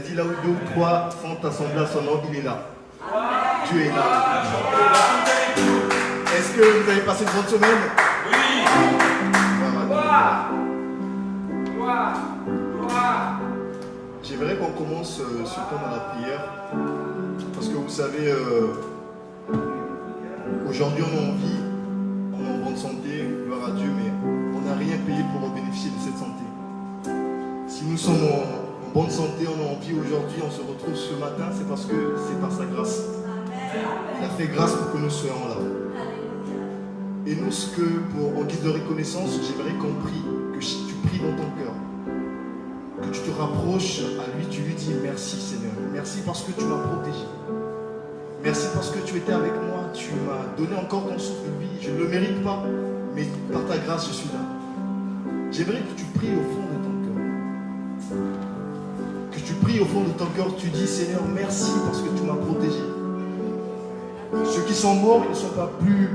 dit là où deux ou trois font assembler à son nom, il est là. Dieu est là. Est-ce que vous avez passé une bonne semaine? Oui. Voilà. Gloire. J'aimerais qu'on commence ce temps dans la prière. Parce que vous savez, aujourd'hui on est en vie, on est en bonne santé, gloire à Dieu, mais on n'a rien payé pour bénéficier de cette santé. Si nous sommes en bonne santé, on est en vie aujourd'hui, on se retrouve ce matin, c'est parce que c'est par sa grâce. Il a fait grâce pour que nous soyons là. Et nous, en guise de reconnaissance, j'aimerais qu'on prie, que tu pries dans ton cœur, que tu te rapproches à lui, tu lui dis merci Seigneur, merci parce que tu m'as protégé, merci parce que tu étais avec moi, tu m'as donné encore ton souffle de vie, je ne le mérite pas, mais par ta grâce je suis là. J'aimerais que tu pries au fond de ton cœur, que tu pries au fond de ton cœur, tu dis Seigneur merci parce que tu m'as protégé. Ceux qui sont morts, ils ne sont pas plus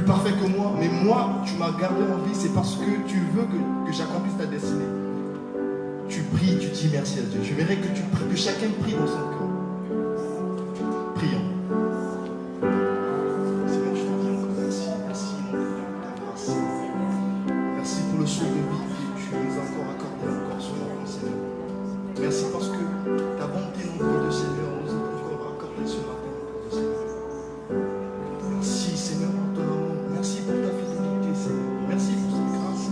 parfaits que moi, mais moi, tu m'as gardé en vie, c'est parce que tu veux que j'accomplisse ta destinée. Tu pries, tu dis merci à Dieu. Je verrai que chacun prie dans son cœur. Prions. Seigneur, je te dis encore merci. Merci pour ta grâce. Merci pour le souffle de vie que tu nous as encore accordé encore ce matin, Seigneur. Merci parce que ta bonté dans notre vie, Seigneur, nous a encore accordé ce matin, Seigneur. Merci, Seigneur, pour ton amour. Merci pour ta fidélité, Seigneur. Merci pour cette grâce.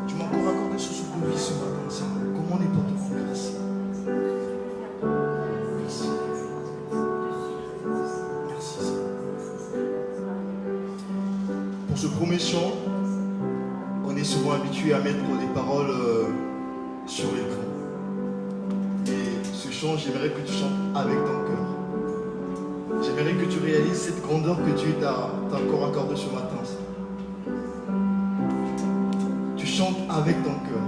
Tu m'as encore accordé ce souffle de vie ce matin, Seigneur. Comment n'est pas ton grâce? Merci. Merci, Seigneur. Pour ce premier chant, on est souvent habitué à mettre les paroles sur l'écran. Et ce chant, j'aimerais que tu chantes avec ton cœur. J'aimerais que tu réalises cette grandeur que Dieu t'a encore accordée ce matin. Tu chantes avec ton cœur.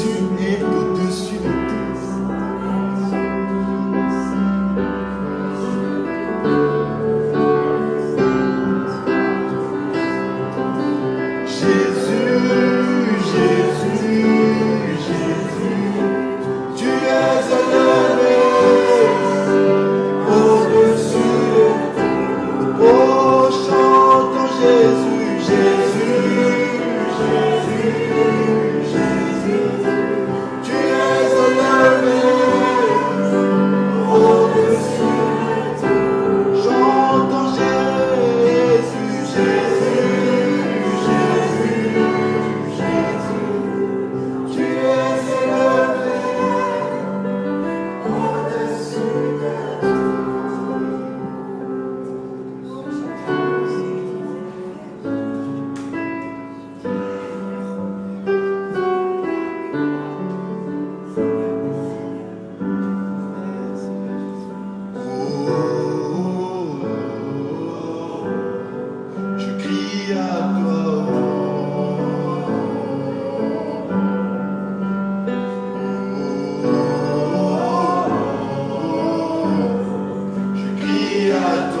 Jésus est au-dessus de tout. Je viens à toi.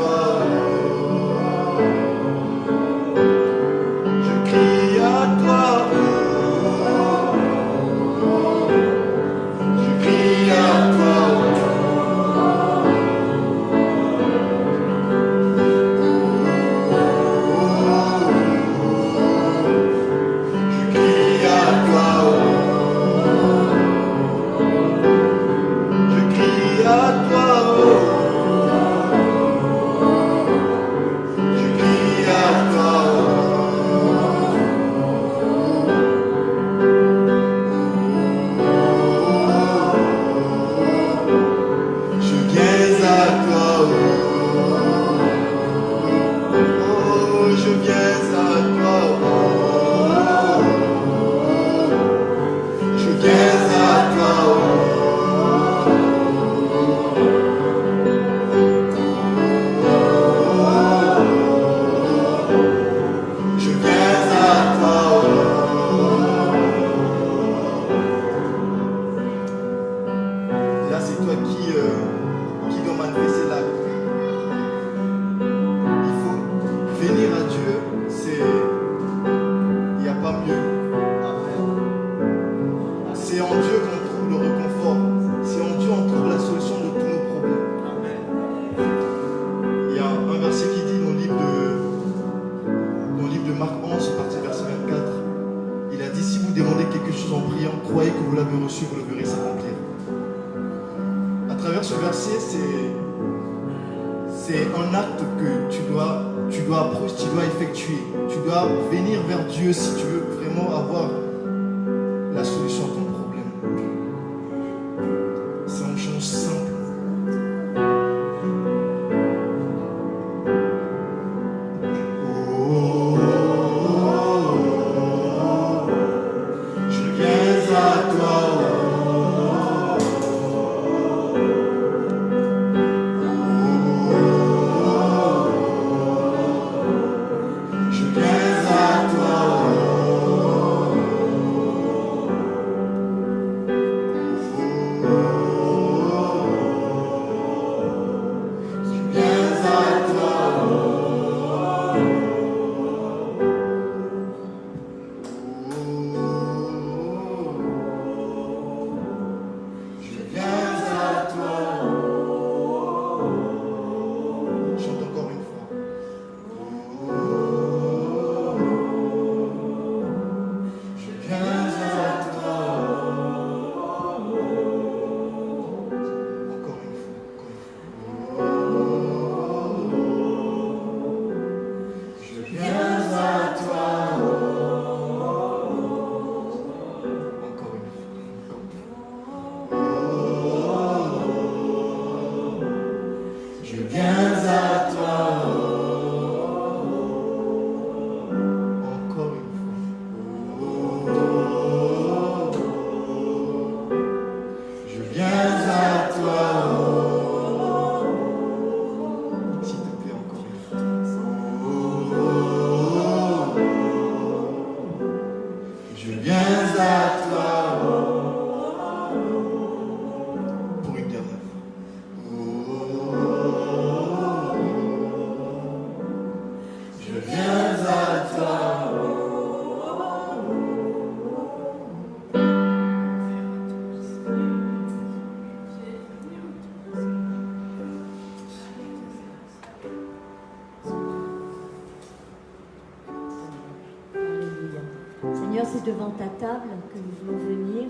c'est devant ta table que nous voulons venir.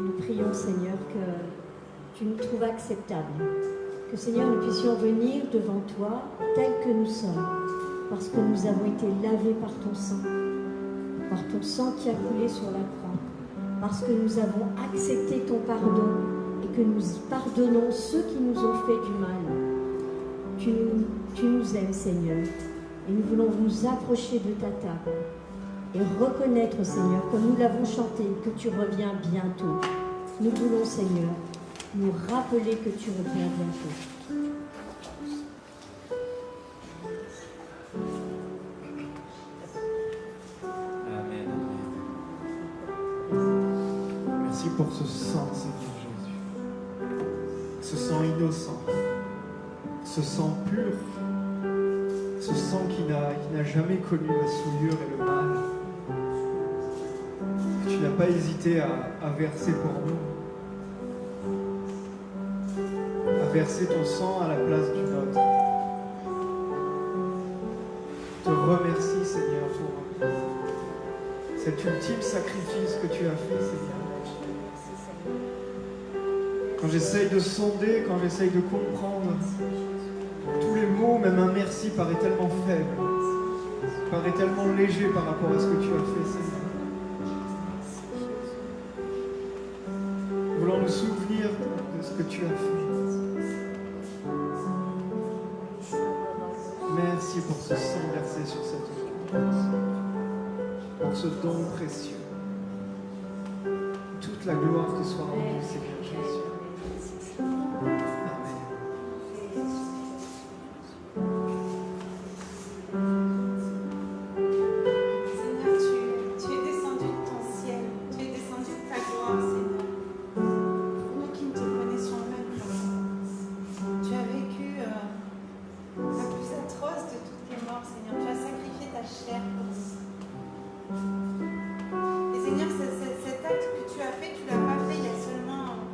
Nous prions, Seigneur, que tu nous trouves acceptables. Que, Seigneur, nous puissions venir devant toi tels que nous sommes, parce que nous avons été lavés par ton sang qui a coulé sur la croix, parce que nous avons accepté ton pardon et que nous pardonnons ceux qui nous ont fait du mal. Tu nous aimes, Seigneur, et nous voulons nous approcher de ta table et reconnaître, Seigneur, comme nous l'avons chanté, que tu reviens bientôt. Nous voulons, Seigneur, nous rappeler que tu reviens bientôt. Amen. Merci pour ce sang, Seigneur Jésus. Ce sang innocent, ce sang pur, ce sang qui n'a jamais connu la souillure et le mal. Que tu n'as pas hésité à verser pour nous. À verser ton sang à la place du nôtre. Je te remercie, Seigneur, pour cet ultime sacrifice que tu as fait, Seigneur. Quand j'essaye de sonder, quand j'essaye de comprendre, tous les mots, même un merci, paraît tellement faible, paraît tellement léger par rapport à ce que tu as fait, Seigneur. Nous voulons nous souvenir de ce que tu as fait. Merci pour ce sang versé sur cette croix, pour ce don précieux. Toute la gloire te soit rendue, Seigneur Jésus. Amen. Seigneur, tu es descendu de ton ciel, tu es descendu de ta gloire, Seigneur. Pour nous qui ne te connaissions même pas, tu as vécu la plus atroce de toutes tes morts, Seigneur. Tu as sacrifié ta chair pour nous. Et Seigneur, cet acte que tu as fait, tu ne l'as pas fait il y a seulement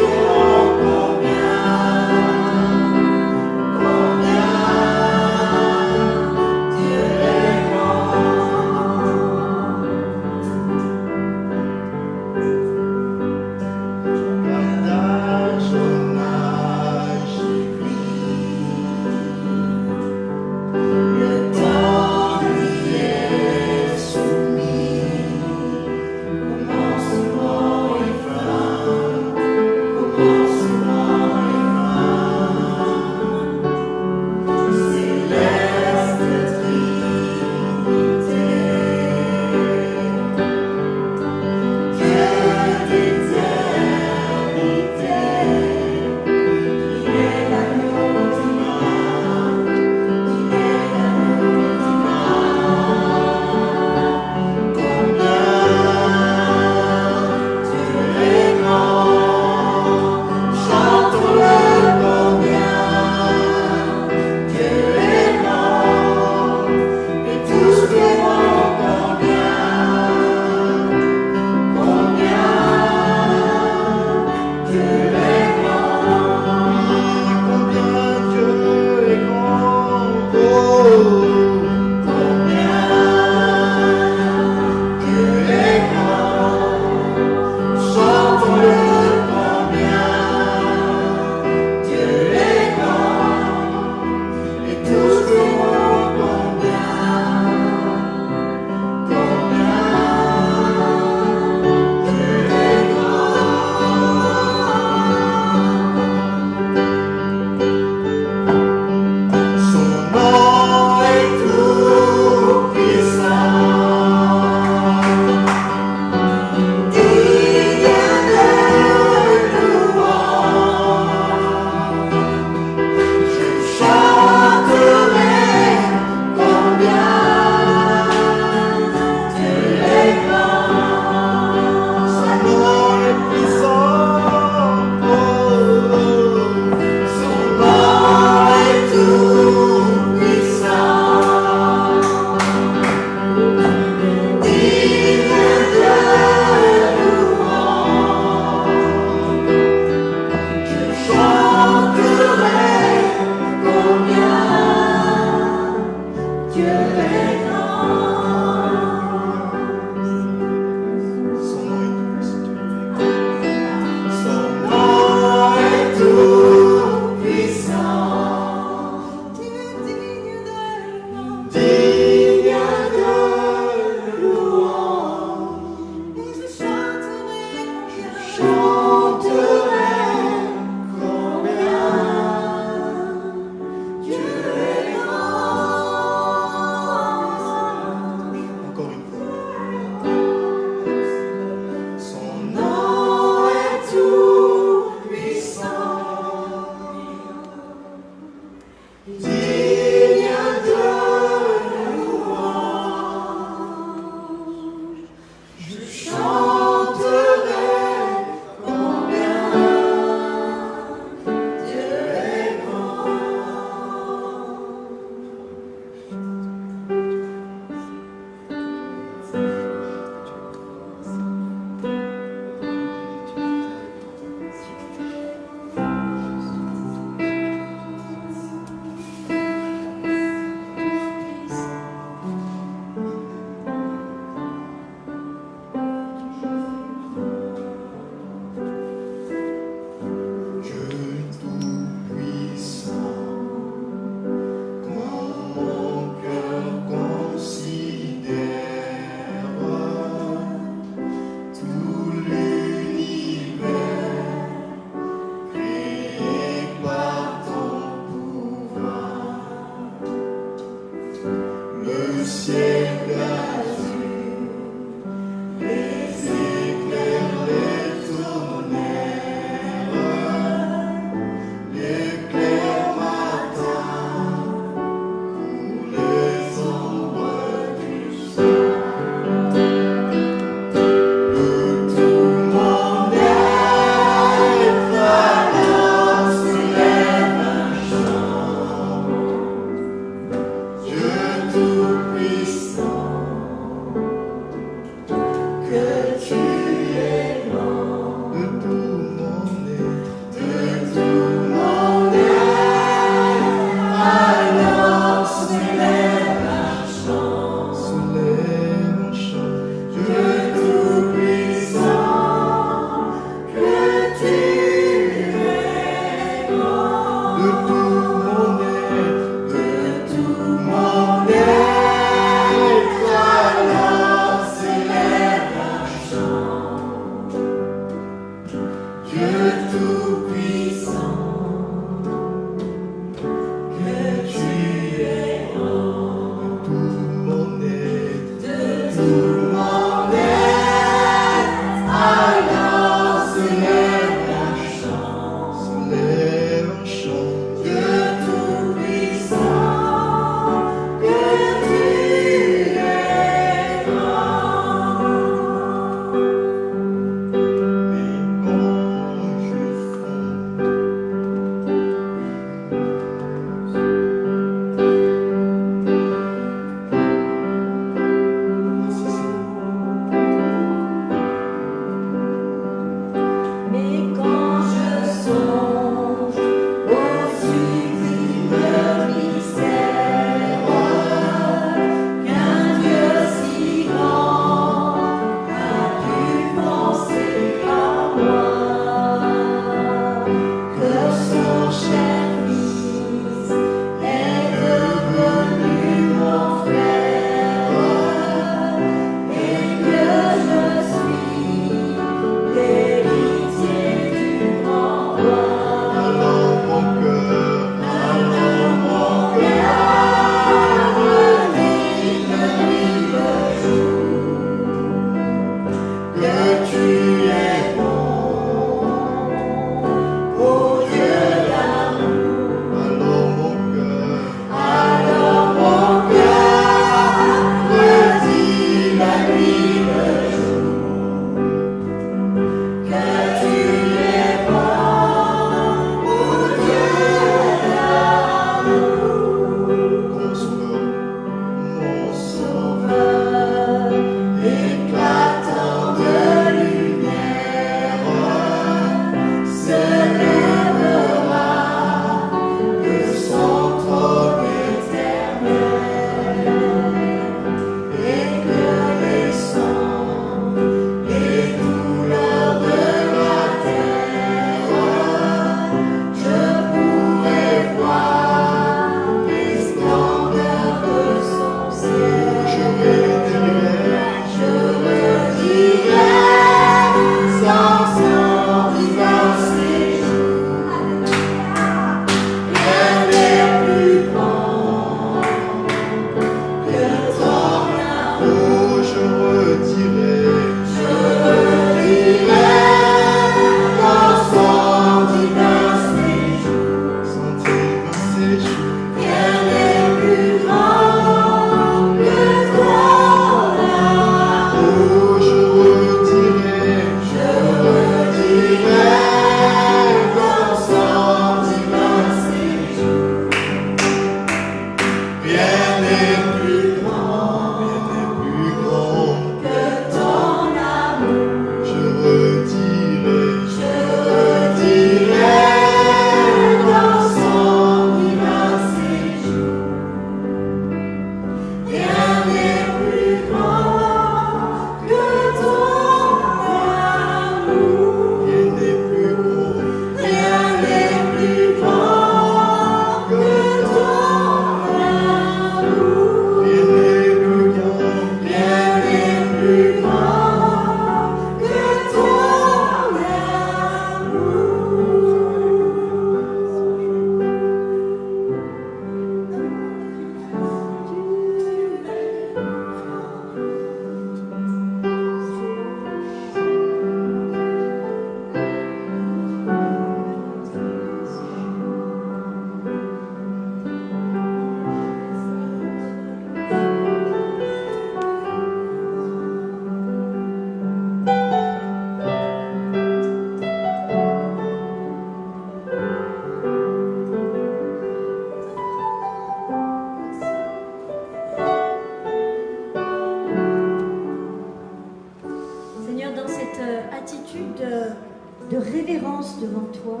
confiance devant toi,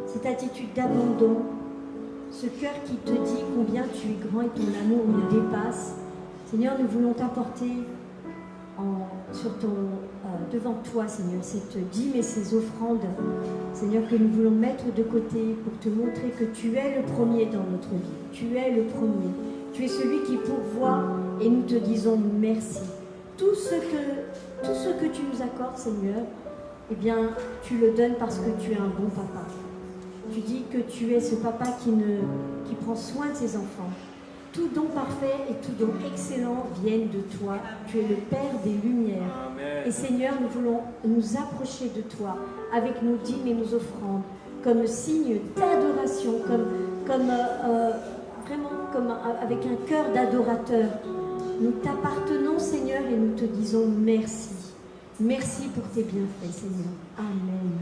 cette attitude d'abandon, ce cœur qui te dit combien tu es grand et ton amour nous dépasse. Seigneur, nous voulons t'apporter devant toi, Seigneur, cette dîme et ces offrandes, Seigneur, que nous voulons mettre de côté pour te montrer que tu es le premier dans notre vie. Tu es le premier. Tu es celui qui pourvoit et nous te disons merci. Tout ce que tu nous accordes, Seigneur, eh bien, tu le donnes parce que tu es un bon papa. Tu dis que tu es ce papa qui prend soin de ses enfants. Tout don parfait et tout don excellent viennent de toi. Tu es le Père des Lumières. Amen. Et Seigneur, nous voulons nous approcher de toi avec nos dîmes et nos offrandes comme signe d'adoration, avec un cœur d'adorateur. Nous t'appartenons, Seigneur, et nous te disons merci. Merci pour tes bienfaits, Seigneur. Amen.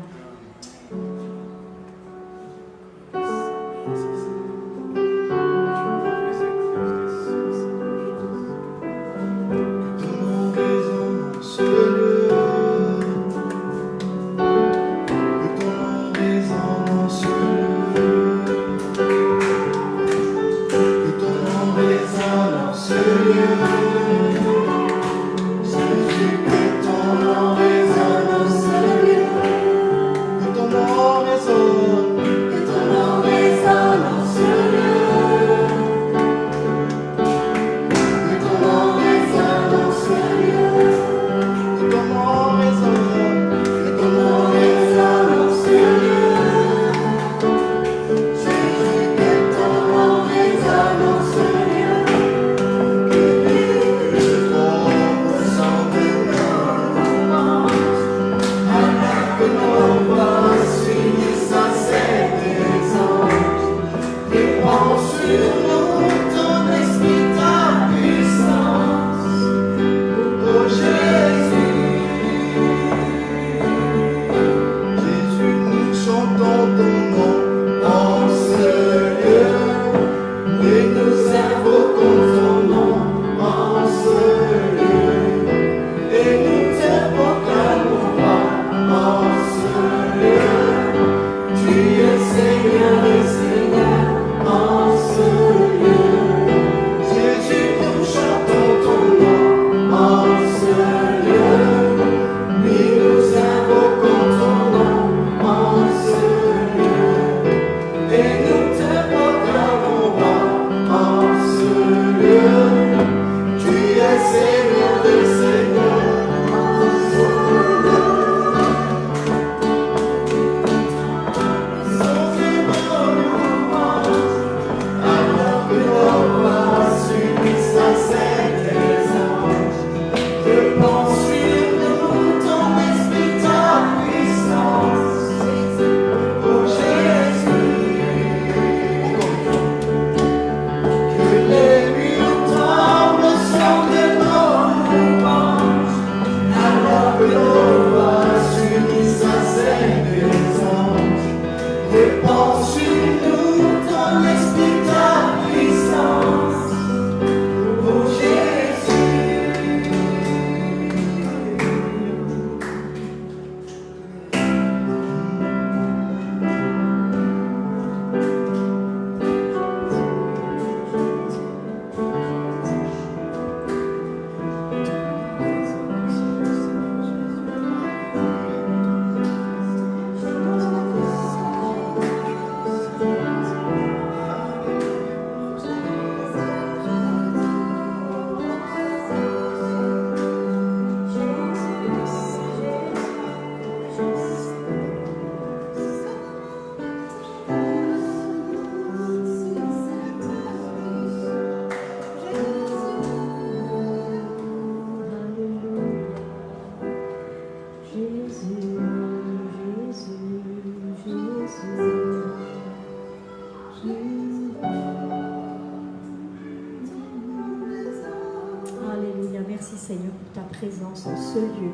Seigneur, pour ta présence en ce lieu.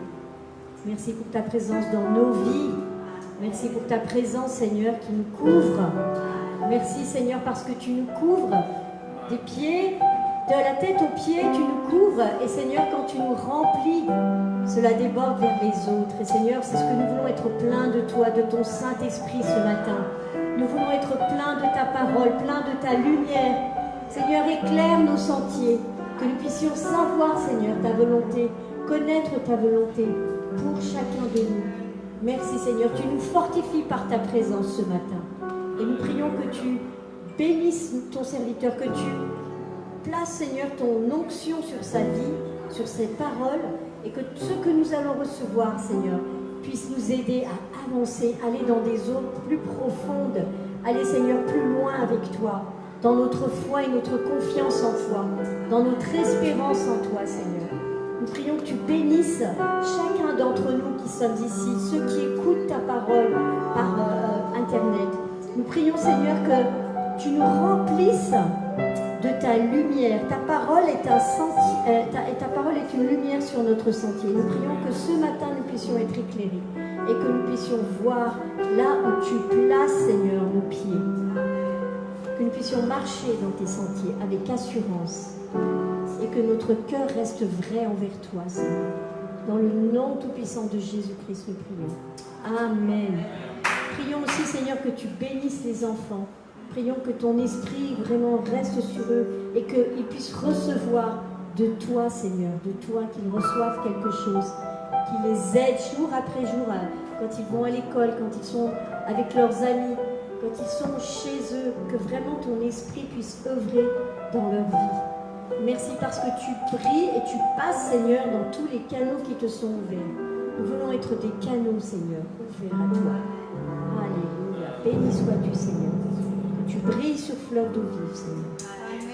Merci pour ta présence dans nos vies. Merci pour ta présence, Seigneur, qui nous couvre. Merci, Seigneur, parce que tu nous couvres des pieds De la tête aux pieds, tu nous couvres. Et Seigneur, quand tu nous remplis, cela déborde vers les autres. Et Seigneur, c'est ce que nous voulons être pleins de toi, de ton Saint-Esprit ce matin. Nous voulons être pleins de ta parole, pleins de ta lumière. Seigneur, éclaire nos sentiers. Que nous puissions savoir, Seigneur, ta volonté, connaître ta volonté pour chacun de nous. Merci, Seigneur. Tu nous fortifies par ta présence ce matin. Et nous prions que tu bénisses ton serviteur, que tu places, Seigneur, ton onction sur sa vie, sur ses paroles, et que ce que nous allons recevoir, Seigneur, puisse nous aider à avancer, aller dans des eaux plus profondes, aller, Seigneur, plus loin avec toi, dans notre foi et notre confiance en toi, dans notre espérance en toi, Seigneur. Nous prions que tu bénisses chacun d'entre nous qui sommes ici, ceux qui écoutent ta parole par Internet. Nous prions, Seigneur, que tu nous remplisses de ta lumière. Ta parole est un sentier, ta parole est une lumière sur notre sentier. Nous prions que ce matin, nous puissions être éclairés et que nous puissions voir là où tu places, Seigneur, nos pieds. Que nous puissions marcher dans tes sentiers avec assurance et que notre cœur reste vrai envers toi, Seigneur. Dans le nom tout-puissant de Jésus-Christ, nous prions. Amen. Prions aussi, Seigneur, que tu bénisses les enfants. Prions que ton esprit vraiment reste sur eux et qu'ils puissent recevoir de toi, Seigneur, de toi, qu'ils reçoivent quelque chose, qui les aide jour après jour, quand ils vont à l'école, quand ils sont avec leurs amis, quand ils sont chez eux, que vraiment ton esprit puisse œuvrer dans leur vie. Merci parce que tu brilles et tu passes, Seigneur, dans tous les canaux qui te sont ouverts. Nous voulons être des canaux, Seigneur, ouverts à toi. Alléluia. Béni sois-tu, Seigneur. Que tu brilles sur fleuve d'eau vive, Seigneur.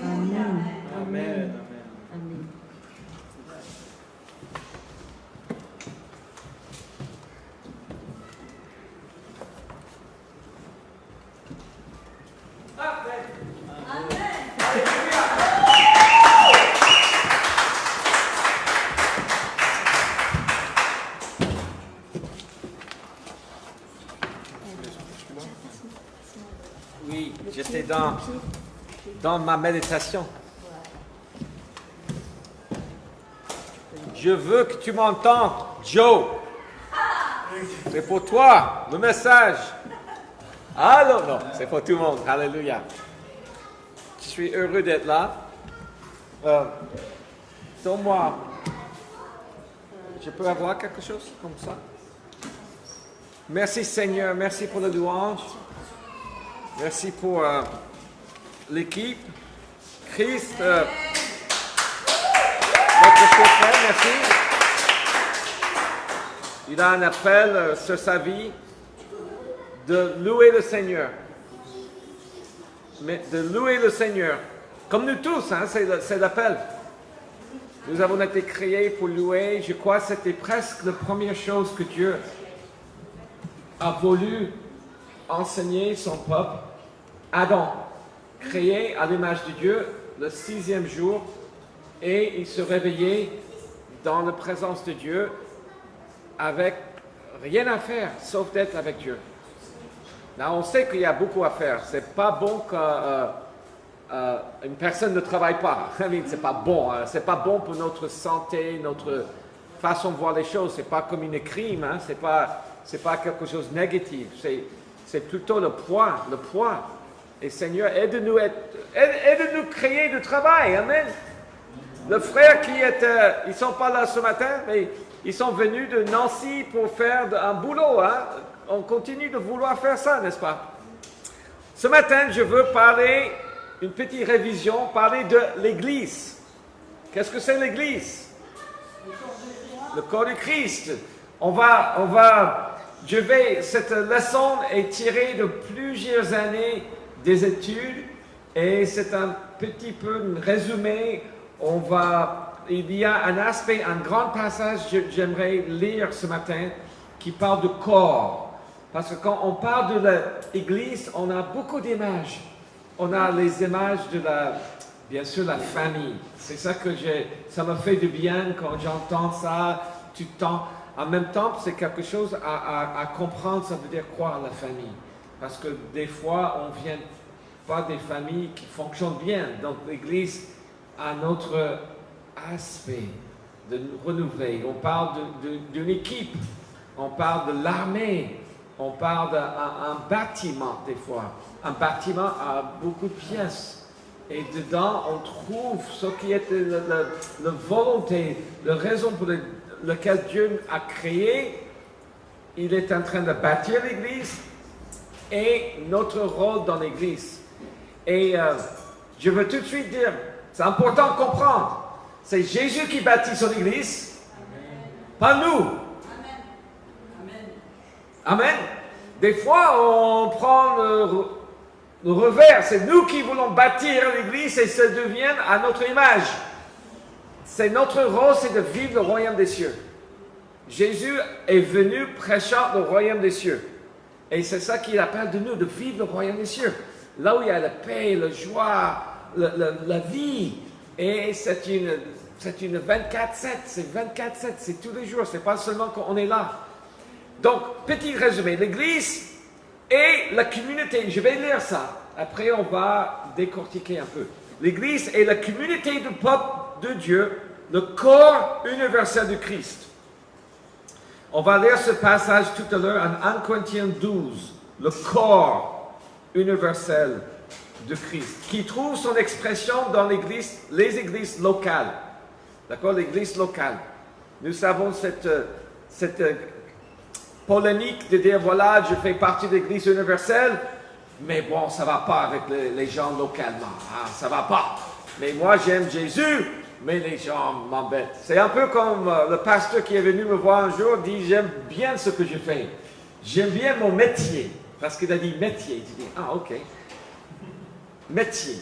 Amen. Amen. Amen. Oui, j'étais dans ma méditation. Je veux que tu m'entendes, Joe. C'est pour toi, le message. Alors, non, c'est pour tout le monde. Alléluia. Je suis heureux d'être là. Donne-moi. Je peux avoir quelque chose comme ça? Merci Seigneur, merci pour la louange. Merci pour l'équipe. Christ, notre frère, merci. Il a un appel sur sa vie de louer le Seigneur. Mais de louer le Seigneur. Comme nous tous, hein, c'est l'appel. Nous avons été créés pour louer. Je crois que c'était presque la première chose que Dieu a voulu enseigner son peuple. Adam, créé à l'image de Dieu, le 6e jour, et il se réveillait dans la présence de Dieu avec rien à faire, sauf d'être avec Dieu. Là, on sait qu'il y a beaucoup à faire. C'est pas bon qu'une personne ne travaille pas. C'est pas bon. Hein? C'est pas bon pour notre santé, notre façon de voir les choses. C'est pas comme une crime. Hein? C'est pas quelque chose de négatif. C'est plutôt le poids. Et Seigneur, aide-nous créer du travail. Amen. Le frère ils sont pas là ce matin, mais ils sont venus de Nancy pour faire un boulot. Hein? On continue de vouloir faire ça, n'est-ce pas? Ce matin, je veux parler, une petite révision, parler de l'Église. Qu'est-ce que c'est l'Église? Le corps du Christ. Cette leçon est tirée de plusieurs années des études et c'est un petit peu un résumé. Il y a un aspect, un grand passage que j'aimerais lire ce matin qui parle du corps. Parce que quand on parle de l'Église, on a beaucoup d'images. On a les images de bien sûr, la famille. C'est ça ça me fait du bien quand j'entends ça tout le temps. En même temps, c'est quelque chose à comprendre, ça veut dire quoi la famille? Parce que des fois, on ne vient pas des familles qui fonctionnent bien. Donc l'Église à notre aspect de nous renouveler. On parle d'une équipe, on parle de l'armée, on parle d'un bâtiment des fois. Un bâtiment a beaucoup de pièces. Et dedans, on trouve ce qui est la volonté, la raison pour laquelle Dieu a créé. Il est en train de bâtir l'Église et notre rôle dans l'Église. Et je veux tout de suite dire, c'est important de comprendre. C'est Jésus qui bâtit son Église, pas nous. Amen. Des fois, on prend le revers. C'est nous qui voulons bâtir l'Église et ça devient à notre image. C'est notre rôle, c'est de vivre le royaume des cieux. Jésus est venu prêchant le royaume des cieux. Et c'est ça qu'il appelle de nous, de vivre le royaume des cieux. Là où il y a la paix, la joie, la vie. Et c'est une 24/7, c'est 24/7, c'est tous les jours, c'est pas seulement quand on est là. Donc, petit résumé, l'Église et la communauté, je vais lire ça, après on va décortiquer un peu. L'Église est la communauté du peuple de Dieu, le corps universel du Christ. On va lire ce passage tout à l'heure en 1 Corinthiens 12, le corps universel de Christ, qui trouve son expression dans l'Église, les églises locales. D'accord, l'Église locale. Nous savons cette polémique de dire, voilà, je fais partie de l'Église universelle, mais bon, ça ne va pas avec les gens localement. Ah, ça ne va pas. Mais moi, j'aime Jésus, mais les gens m'embêtent. C'est un peu comme le pasteur qui est venu me voir un jour, dit, j'aime bien ce que je fais. J'aime bien mon métier. Parce qu'il a dit métier. Il dit, ah, ok. Métier.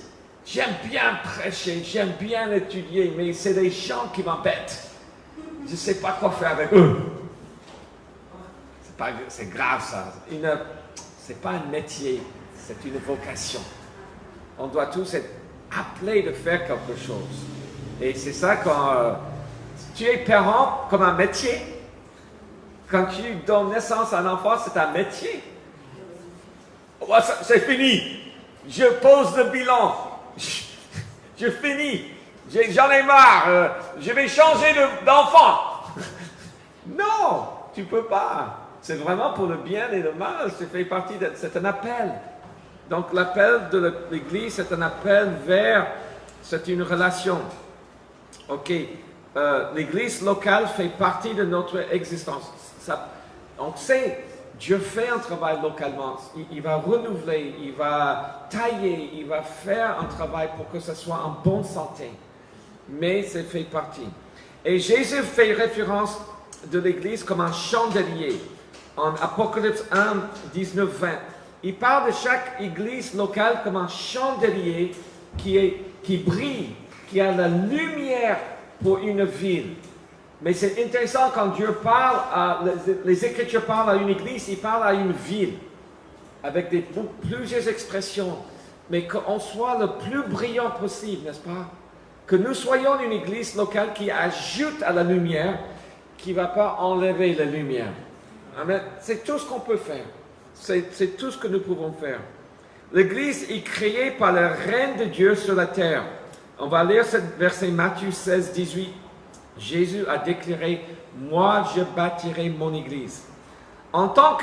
J'aime bien prêcher, j'aime bien étudier, mais c'est des gens qui m'embêtent. Je ne sais pas quoi faire avec eux. C'est grave ça. Ce n'est pas un métier, c'est une vocation. On doit tous être appelés de faire quelque chose. Et c'est ça quand tu es parent comme un métier. Quand tu donnes naissance à un enfant, c'est un métier. Oh, c'est fini. Je pose le bilan. Je finis. J'en ai marre. Je vais changer d'enfant. Non, tu ne peux pas. C'est vraiment pour le bien et le mal. C'est un appel. Donc l'appel de l'Église, c'est un appel vers, c'est une relation. Ok. L'Église locale fait partie de notre existence. On sait, Dieu fait un travail localement. Il va renouveler, il va tailler, il va faire un travail pour que ce soit en bonne santé. Mais c'est fait partie. Et Jésus fait référence de l'Église comme un chandelier. En Apocalypse 1, 19, 20. Il parle de chaque Église locale comme un chandelier qui brille, qui a la lumière pour une ville. Mais c'est intéressant quand Dieu parle, les Écritures parlent à une église, il parle à une ville, avec plusieurs expressions, mais qu'on soit le plus brillant possible, n'est-ce pas? Que nous soyons une église locale qui ajoute à la lumière, qui ne va pas enlever la lumière. Amen. C'est tout ce qu'on peut faire. C'est tout ce que nous pouvons faire. L'église est créée par le règne de Dieu sur la terre. On va lire ce verset Matthieu 16, 18. Jésus a déclaré, « Moi, je bâtirai mon Église. » En tant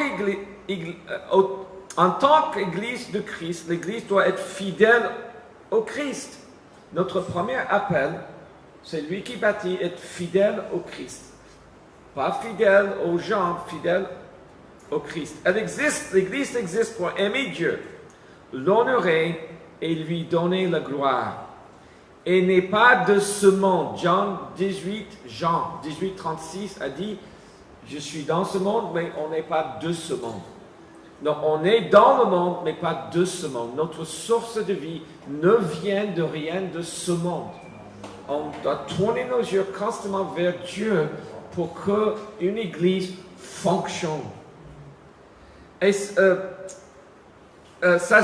qu'Église de Christ, l'Église doit être fidèle au Christ. Notre premier appel, c'est lui qui bâtit, être fidèle au Christ. Pas fidèle aux gens, fidèle au Christ. L'Église existe pour aimer Dieu, l'honorer et lui donner la gloire. Et n'est pas de ce monde. Jean 18, 36 a dit, je suis dans ce monde, mais on n'est pas de ce monde. Non, on est dans le monde, mais pas de ce monde. Notre source de vie ne vient de rien de ce monde. On doit tourner nos yeux constamment vers Dieu pour qu'une église fonctionne. Et ça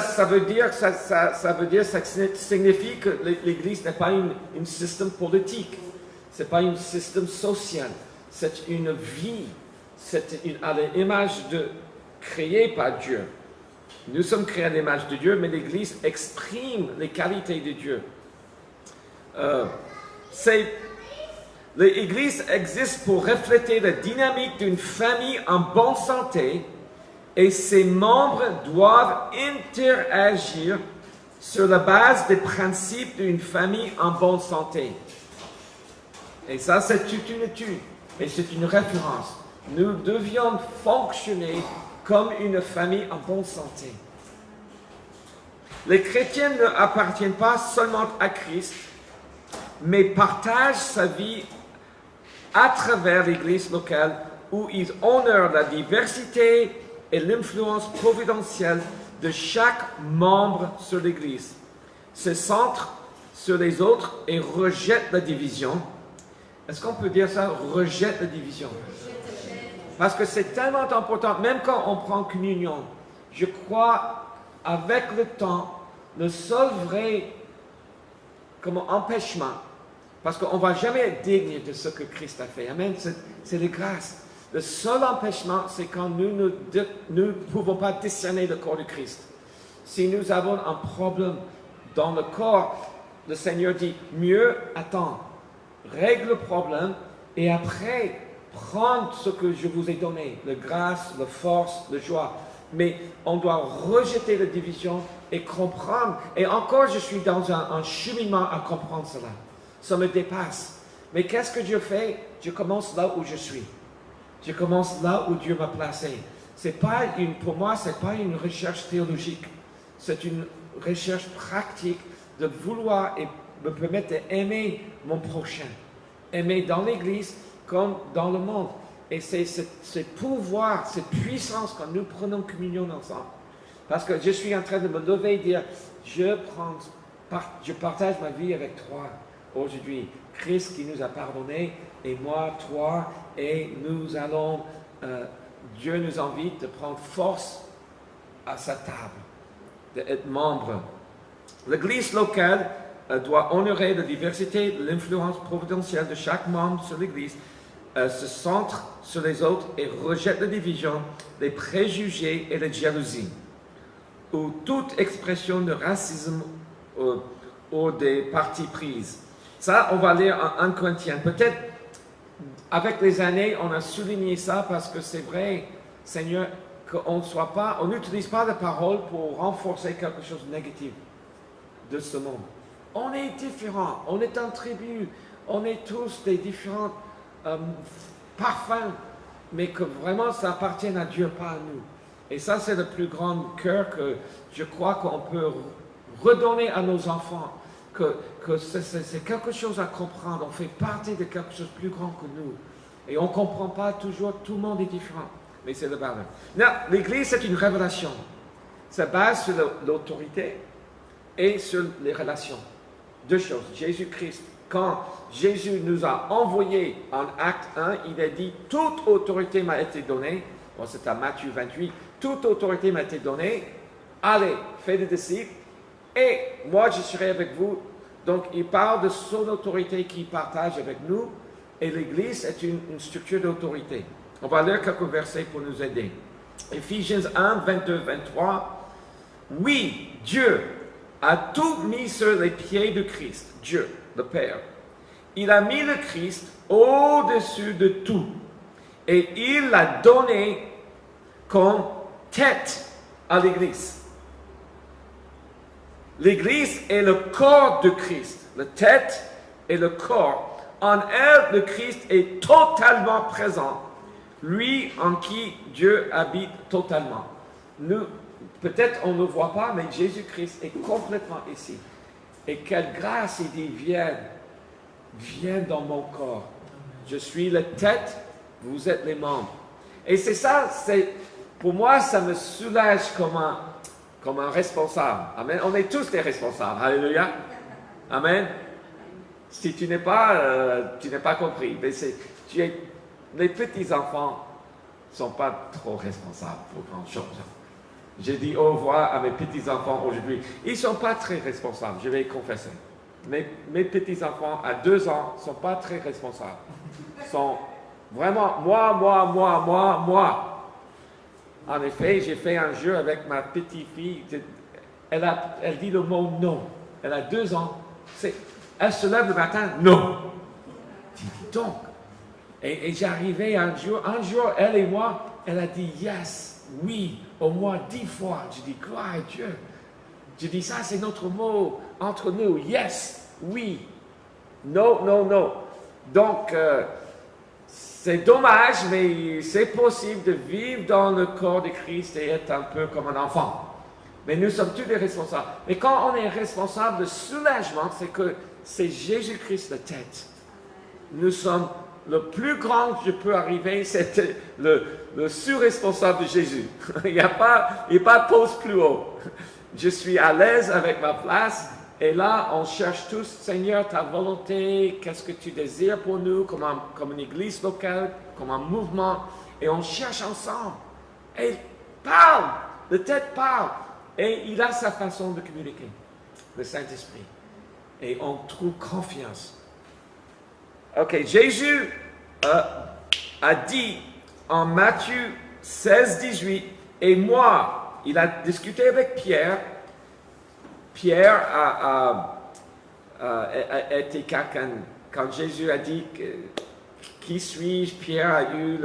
signifie que l'Église n'est pas un système politique, ce n'est pas un système social, c'est une vie, c'est à l'image créée par Dieu. Nous sommes créés à l'image de Dieu, mais l'Église exprime les qualités de Dieu. L'Église existe pour refléter la dynamique d'une famille en bonne santé et ses membres doivent interagir sur la base des principes d'une famille en bonne santé. Et ça, c'est toute une étude et c'est une référence. Nous devions fonctionner comme une famille en bonne santé. Les chrétiens ne appartiennent pas seulement à Christ, mais partagent sa vie à travers l'Église locale où ils honorent la diversité et l'influence providentielle de chaque membre sur l'Église, se centrent sur les autres et rejettent la division. Est-ce qu'on peut dire ça? Rejette la division. Parce que c'est tellement important, même quand on prend communion, je crois, avec le temps, le seul vrai empêchement, parce qu'on ne va jamais être digne de ce que Christ a fait. Amen. C'est les grâces. Le seul empêchement, c'est quand nous ne pouvons pas discerner le corps de Christ. Si nous avons un problème dans le corps, le Seigneur dit, mieux attends, règle le problème et après, prendre ce que je vous ai donné, la grâce, la force, la joie. Mais on doit rejeter la division et comprendre. Et encore, je suis dans un cheminement à comprendre cela. Ça me dépasse. Mais qu'est-ce que Dieu fait? Je commence là où je suis. Je commence là où Dieu m'a placé. Pour moi, ce n'est pas une recherche théologique. C'est une recherche pratique de vouloir et me permettre d'aimer mon prochain. Aimer dans l'Église comme dans le monde. Et c'est ce pouvoir, cette puissance quand nous prenons communion ensemble. Parce que je suis en train de me lever et dire, je partage ma vie avec toi aujourd'hui. Christ qui nous a pardonné, et moi, toi, et nous allons, Dieu nous invite de prendre force à sa table, d'être membre. L'Église locale doit honorer la diversité, l'influence providentielle de chaque membre sur l'Église, se centre sur les autres et rejette la division, les préjugés et la jalousie, ou toute expression de racisme ou des partis prises. Ça, on va lire en 1 Corinthiens. Peut-être, avec les années, on a souligné ça parce que c'est vrai, Seigneur, on n'utilise pas la parole pour renforcer quelque chose de négatif de ce monde. On est différents, on est en tribu, on est tous des différents parfums, mais que vraiment ça appartient à Dieu, pas à nous. Et ça, c'est le plus grand cœur que je crois qu'on peut redonner à nos enfants, que c'est quelque chose à comprendre. On fait partie de quelque chose de plus grand que nous. Et on ne comprend pas toujours, tout le monde est différent. Mais c'est le valeur. L'Église, c'est une révélation. Ça base sur l'autorité et sur les relations. Deux choses. Jésus-Christ, quand Jésus nous a envoyés en acte 1, il a dit, toute autorité m'a été donnée. Bon, c'est à Matthieu 28. Toute autorité m'a été donnée. Allez, faites des disciples. Et moi, je serai avec vous. Donc, il parle de son autorité qu'il partage avec nous. Et l'Église est une structure d'autorité. On va lire quelques versets pour nous aider. Éphésiens 1, 22, 23. Oui, Dieu a tout mis sur les pieds de Christ. Dieu, le Père. Il a mis le Christ au-dessus de tout. Et il l'a donné comme tête à l'Église. L'Église est le corps de Christ. La tête et le corps. En elle, le Christ est totalement présent. Lui en qui Dieu habite totalement. Nous, peut-être on ne le voit pas, mais Jésus-Christ est complètement ici. Et quelle grâce, il dit, viens dans mon corps. Je suis la tête, vous êtes les membres. Et c'est ça, pour moi, ça me soulage comme un responsable. Amen. On est tous des responsables. Alléluia. Amen. Si tu n'es pas compris. Mais les petits-enfants ne sont pas trop responsables pour grand chose. J'ai dit au revoir à mes petits-enfants aujourd'hui. Ils ne sont pas très responsables, je vais confesser. Mes petits-enfants à 2 ans ne sont pas très responsables. Ils sont vraiment moi. En effet, j'ai fait un jeu avec ma petite fille. Elle dit le mot non. Elle a 2 ans. Elle se lève le matin? Non. Dis donc. Et j'arrivais un jour, elle et moi, elle a dit yes, oui, au moins 10 fois. Je dis, gloire à Dieu. Je dis, ça c'est notre mot entre nous, yes, oui, non, non, non. Donc, c'est dommage, mais c'est possible de vivre dans le corps de Christ et être un peu comme un enfant. Mais nous sommes tous des responsables. Et quand on est responsable de soulagement, c'est que c'est Jésus-Christ la tête. Nous sommes le plus grand que je peux arriver, c'est le sous-responsable de Jésus. Il n'y a pas de poste plus haut. Je suis à l'aise avec ma place. Et là, on cherche tous, Seigneur, ta volonté, qu'est-ce que tu désires pour nous, comme une église locale, comme un mouvement. Et on cherche ensemble. Et parle, le tête parle. Et il a sa façon de communiquer, le Saint-Esprit. Et on trouve confiance. Ok, Jésus a dit en Matthieu 16, 18, et moi, il a discuté avec Pierre. Pierre a été quelqu'un, quand Jésus a dit qui suis-je, Pierre a eu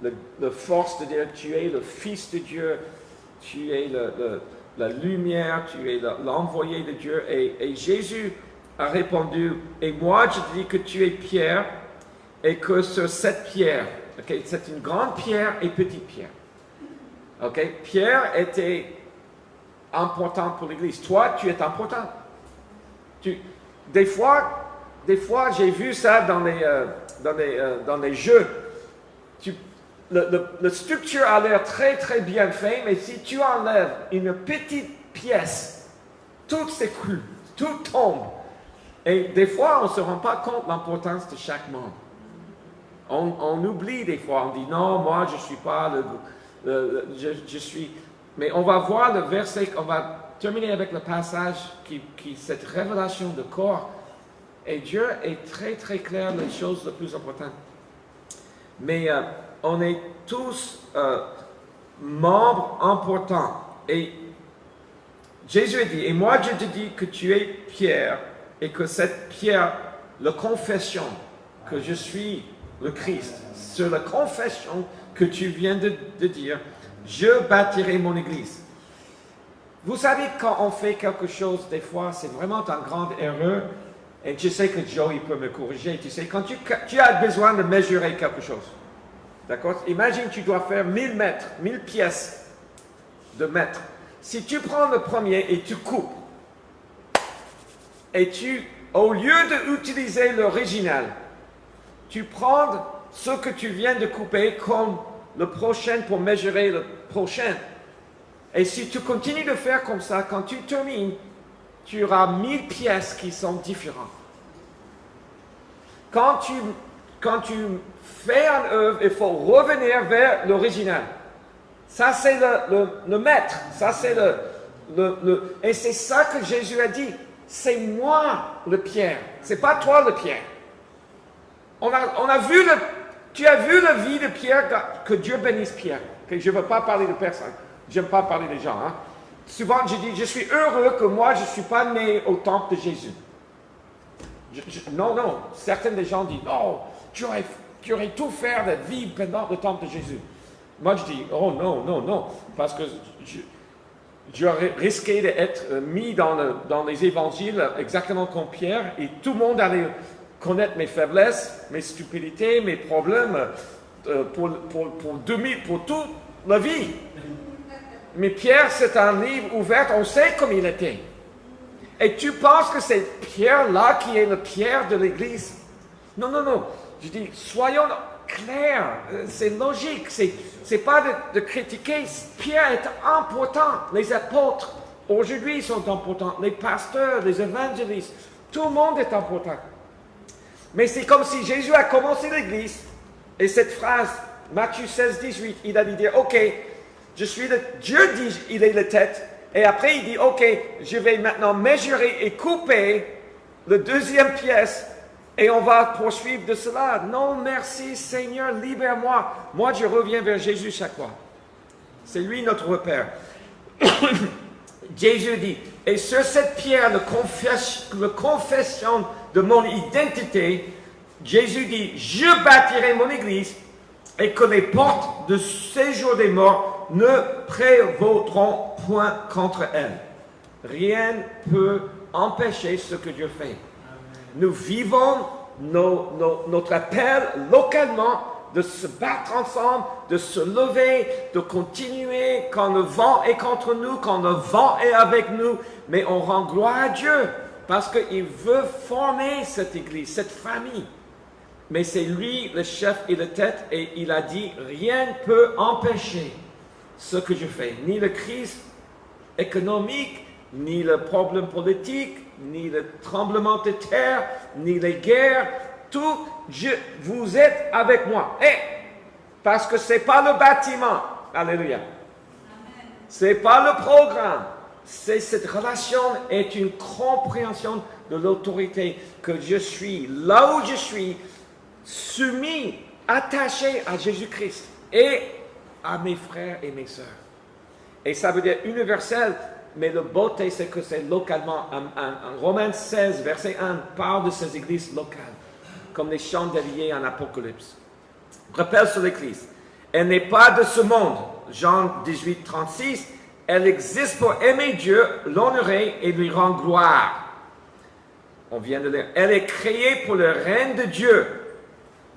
la force de dire tu es le Fils de Dieu, tu es la lumière, tu es l'envoyé de Dieu. Et Jésus a répondu, et moi je te dis que tu es Pierre, et que sur cette pierre, okay, c'est une grande pierre et petite pierre. Okay? Pierre était important pour l'Église. Toi, tu es important. Des fois j'ai vu ça dans les jeux. La structure a l'air très très bien faite, mais si tu enlèves une petite pièce, tout s'écroule, tout tombe. Et des fois, on ne se rend pas compte de l'importance de chaque membre. On oublie des fois, on dit non, moi je ne suis pas je suis. Mais on va voir le verset, on va terminer avec le passage cette révélation de corps. Et Dieu est très très clair les choses les plus importantes. Mais on est tous membres importants. Et Jésus a dit, et moi je te dis que tu es Pierre, et que cette pierre, la confession que je suis le Christ, sur la confession que tu viens de dire, je bâtirai mon église. Vous savez, quand on fait quelque chose, des fois, c'est vraiment une grande erreur. Et je sais que Joe, il peut me corriger. Tu sais, quand tu as besoin de mesurer quelque chose, d'accord? Imagine, tu dois faire 1000 mètres, 1000 pièces de mètres. Si tu prends le premier et tu coupes, et au lieu d'utiliser l'original, tu prends ce que tu viens de couper comme le prochain pour mesurer le prochain. Et si tu continues de faire comme ça, quand tu termines, tu auras 1000 pièces qui sont différentes. Quand tu fais une œuvre, il faut revenir vers l'original. Ça, c'est le maître. Ça, c'est et c'est ça que Jésus a dit. C'est moi le Pierre. C'est pas toi le Pierre. Tu as vu la vie de Pierre, que Dieu bénisse Pierre. Okay? Je ne veux pas parler de personne. Je n'aime pas parler des gens. Hein? Souvent, je dis, je suis heureux que moi, je ne suis pas né au temple de Jésus. Non. Certains des gens disent, oh, tu aurais tout faire de vivre pendant le temple de Jésus. Moi, je dis, oh non. Parce que j'aurais risqué d'être mis dans les évangiles exactement comme Pierre, et tout le monde allait connaître mes faiblesses, mes stupidités, mes problèmes pour toute la vie. Mais Pierre, c'est un livre ouvert, on sait comme il était. Et tu penses que c'est Pierre-là qui est le Pierre de l'Église? Non. Je dis, soyons clairs, c'est logique, c'est pas de critiquer. Pierre est important, les apôtres, aujourd'hui, ils sont importants, les pasteurs, les évangélistes, tout le monde est important. Mais c'est comme si Jésus a commencé l'Église, et cette phrase, Matthieu 16, 18, il a dit, ok, Dieu dit, il est la tête, et après il dit, ok, je vais maintenant mesurer et couper la deuxième pièce, et on va poursuivre de cela. Non, merci Seigneur, libère-moi. Moi, je reviens vers Jésus chaque fois. C'est lui notre repère. Jésus dit, et sur cette pierre, le confession de mon identité, Jésus dit, je bâtirai mon église et que les portes de séjour des morts ne prévaudront point contre elle. Rien ne peut empêcher ce que Dieu fait. Nous vivons notre appel localement de se battre ensemble, de se lever, de continuer quand le vent est contre nous, quand le vent est avec nous, mais on rend gloire à Dieu parce qu'il veut former cette église, cette famille. Mais c'est lui le chef et la tête et il a dit, rien ne peut empêcher ce que je fais, ni la crise économique, ni le problème politique, ni le tremblement de terre, ni les guerres, tout, vous êtes avec moi. Et parce que ce n'est pas le bâtiment, alléluia, ce n'est pas le programme, c'est cette relation est une compréhension de l'autorité que je suis, là où je suis, soumis, attaché à Jésus-Christ et à mes frères et mes sœurs. Et ça veut dire universel, mais le beauté, c'est que c'est localement. En Romains 16, verset 1, parle de ces églises locales, comme les chandeliers en Apocalypse. Rappel sur l'église. Elle n'est pas de ce monde. Jean 18, 36. Elle existe pour aimer Dieu, l'honorer et lui rendre gloire. On vient de lire. Elle est créée pour le règne de Dieu.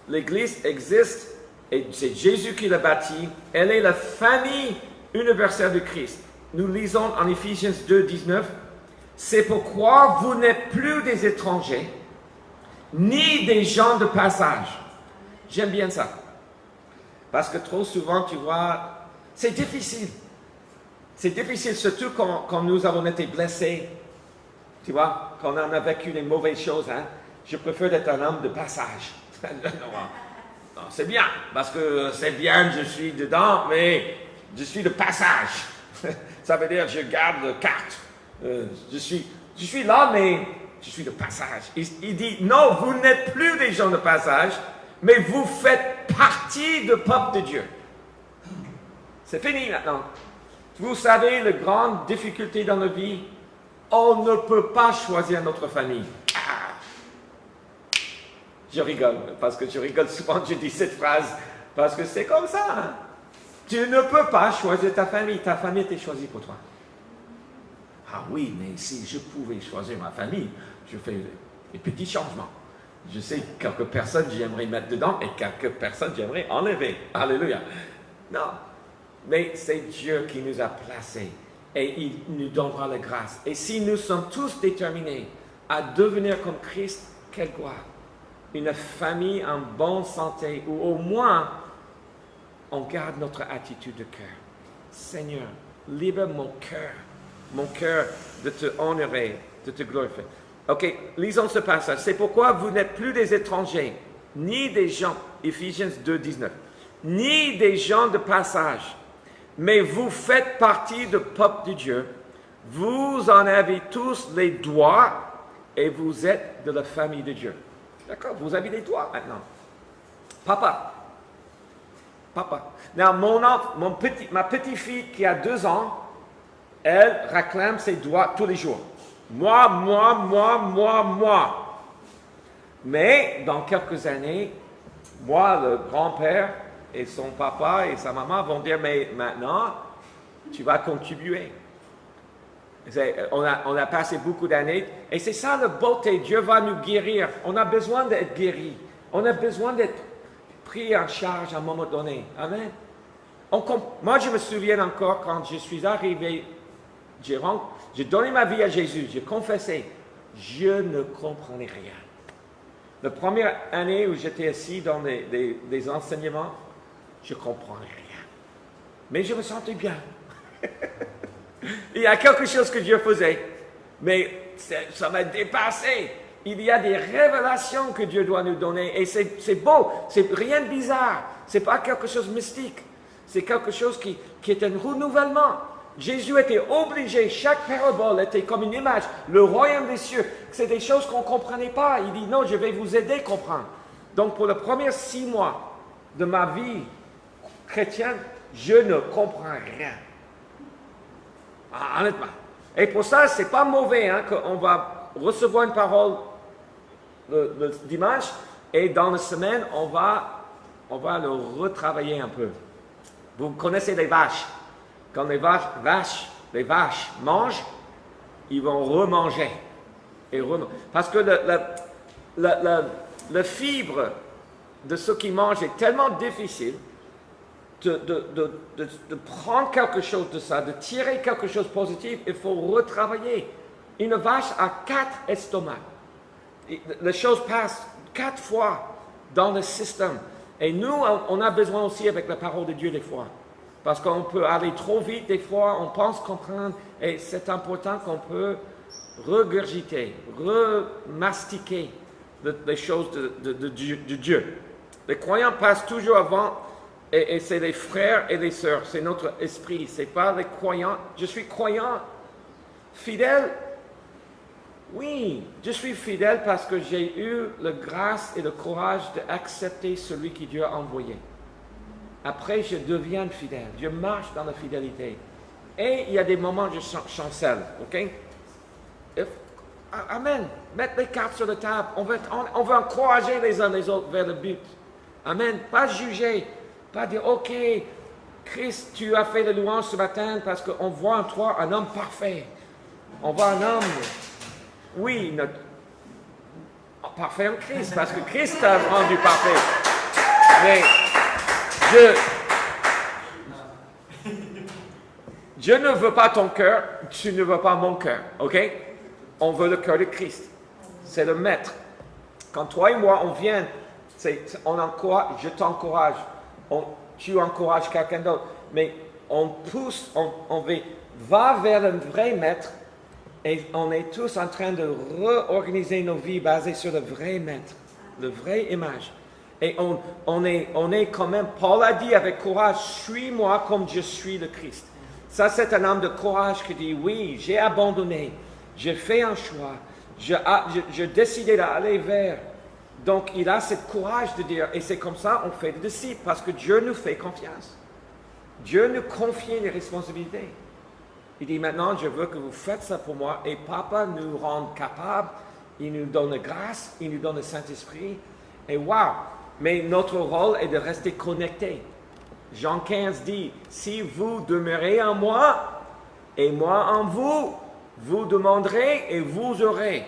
L'église existe et c'est Jésus qui l'a bâtie. Elle est la famille universelle de Christ. Nous lisons en Éphésiens 2, 19. C'est pourquoi vous n'êtes plus des étrangers, ni des gens de passage. J'aime bien ça. Parce que trop souvent, tu vois, c'est difficile. C'est difficile, surtout quand nous avons été blessés. Tu vois, quand on a vécu les mauvaises choses. Hein? Je préfère être un homme de passage. Non, c'est bien, parce que c'est bien, je suis dedans, mais je suis de passage. Ça veut dire, je garde la carte. Je suis là, mais je suis de passage. Il dit, non, vous n'êtes plus des gens de passage, mais vous faites partie du peuple de Dieu. C'est fini maintenant. Vous savez, la grande difficulté dans la vie, on ne peut pas choisir notre famille. Je rigole, parce que je rigole souvent, je dis cette phrase, parce que c'est comme ça. Hein? Tu ne peux pas choisir ta famille était choisie pour toi. Ah oui, mais si je pouvais choisir ma famille, je fais des petits changements. Je sais quelques personnes j'aimerais mettre dedans et quelques personnes j'aimerais enlever. Alléluia. Non, mais c'est Dieu qui nous a placés et il nous donnera la grâce. Et si nous sommes tous déterminés à devenir comme Christ, quelle gloire! Une famille en bonne santé, ou au moins, on garde notre attitude de cœur. Seigneur, libère mon cœur de te honorer, de te glorifier. Ok, lisons ce passage. C'est pourquoi vous n'êtes plus des étrangers, ni des gens, Éphésiens 2, 19, ni des gens de passage, mais vous faites partie du peuple de Dieu. Vous en avez tous les droits et vous êtes de la famille de Dieu. D'accord, vous avez les droits maintenant. Papa. Now, ma petite fille qui a 2 ans, elle réclame ses droits tous les jours. Moi. Mais dans quelques années, moi, le grand-père et son papa et sa maman vont dire, mais maintenant, tu vas contribuer. On a passé beaucoup d'années, et c'est ça la beauté, Dieu va nous guérir. On a besoin d'être guéri. On a besoin d'être pris en charge à un moment donné. Amen. Moi, je me souviens encore quand je suis arrivé, j'ai donné ma vie à Jésus, j'ai confessé, je ne comprenais rien. La première année où j'étais assis dans des enseignements, je ne comprenais rien. Mais je me sentais bien. Il y a quelque chose que Dieu faisait, mais ça m'a dépassé. Il y a des révélations que Dieu doit nous donner, et c'est beau, c'est rien de bizarre, c'est pas quelque chose de mystique, c'est quelque chose qui est un renouvellement. Jésus était obligé, chaque parabole était comme une image, le royaume des cieux, c'est des choses qu'on ne comprenait pas. Il dit non, je vais vous aider à comprendre. Donc pour les premiers 6 mois de ma vie chrétienne, je ne comprends rien. Honnêtement, Et pour ça, c'est pas mauvais hein, qu'on va recevoir une parole le dimanche et dans la semaine, on va le retravailler un peu. Vous connaissez les vaches. Quand les vaches mangent, ils vont remanger. Parce que la fibre de ce qu'ils mangent est tellement difficile de prendre quelque chose de ça, de tirer quelque chose de positif, il faut retravailler. Une vache a 4 estomacs. Les choses passent 4 fois dans le système. Et nous, on a besoin aussi avec la parole de Dieu des fois. Parce qu'on peut aller trop vite des fois, on pense comprendre, et c'est important qu'on peut regurgiter, remastiquer les choses de Dieu. Les croyants passent toujours avant, et c'est les frères et les sœurs, c'est notre esprit, c'est pas les croyants. Je suis croyant, fidèle. Oui, je suis fidèle parce que j'ai eu la grâce et le courage d'accepter celui que Dieu a envoyé. Après, je deviens fidèle, je marche dans la fidélité. Et il y a des moments où je chancelle, ok? Amen. Mettre les cartes sur la table. On veut encourager les uns les autres vers le but. Amen. Pas juger. Pas dire, ok, Christ, tu as fait la louange ce matin parce qu'on voit en toi un homme parfait. On voit un homme, oui, parfait en Christ, parce que Christ t'a rendu parfait. Mais je ne veux pas ton cœur, tu ne veux pas mon cœur, ok? On veut le cœur de Christ. C'est le maître. Quand toi et moi, on vient, je t'encourage. Tu encourages quelqu'un d'autre, mais on pousse, on va vers le vrai maître et on est tous en train de réorganiser nos vies basées sur le vrai maître, le vrai image. Et on est quand même, Paul a dit avec courage, suis-moi comme je suis le Christ. Ça, c'est un homme de courage qui dit, oui, j'ai abandonné, j'ai fait un choix, j'ai décidé d'aller vers. Donc, il a ce courage de dire, et c'est comme ça qu'on fait des disciples, parce que Dieu nous fait confiance. Dieu nous confie les responsabilités. Il dit, maintenant, je veux que vous faites ça pour moi, et Papa nous rend capables, il nous donne la grâce, il nous donne le Saint-Esprit, et waouh! Mais notre rôle est de rester connecté. Jean 15 dit, si vous demeurez en moi, et moi en vous, vous demanderez et vous aurez.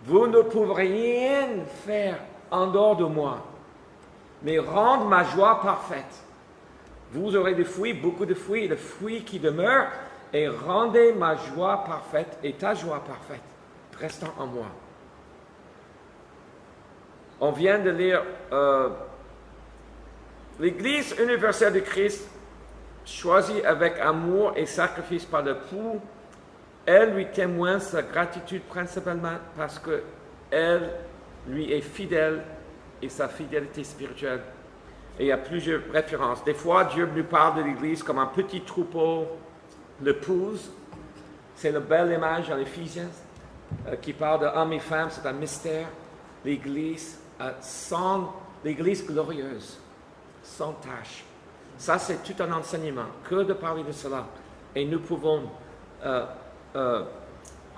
Vous ne pouvez rien faire en dehors de moi, mais rendre ma joie parfaite. Vous aurez des fruits, beaucoup de fruits, le fruit qui demeure, et rendez ma joie parfaite et ta joie parfaite, restant en moi. On vient de lire l'Église universelle de Christ, choisie avec amour et sacrifice par l'époux. Elle lui témoigne sa gratitude principalement parce qu'elle lui est fidèle et sa fidélité spirituelle. Et il y a plusieurs références. Des fois, Dieu nous parle de l'Église comme un petit troupeau, l'épouse. C'est une belle image dans l'Éphésiens qui parle d'hommes et femmes, c'est un mystère. L'Église l'Église glorieuse, sans tâche. Ça, c'est tout un enseignement, que de parler de cela. Et nous pouvons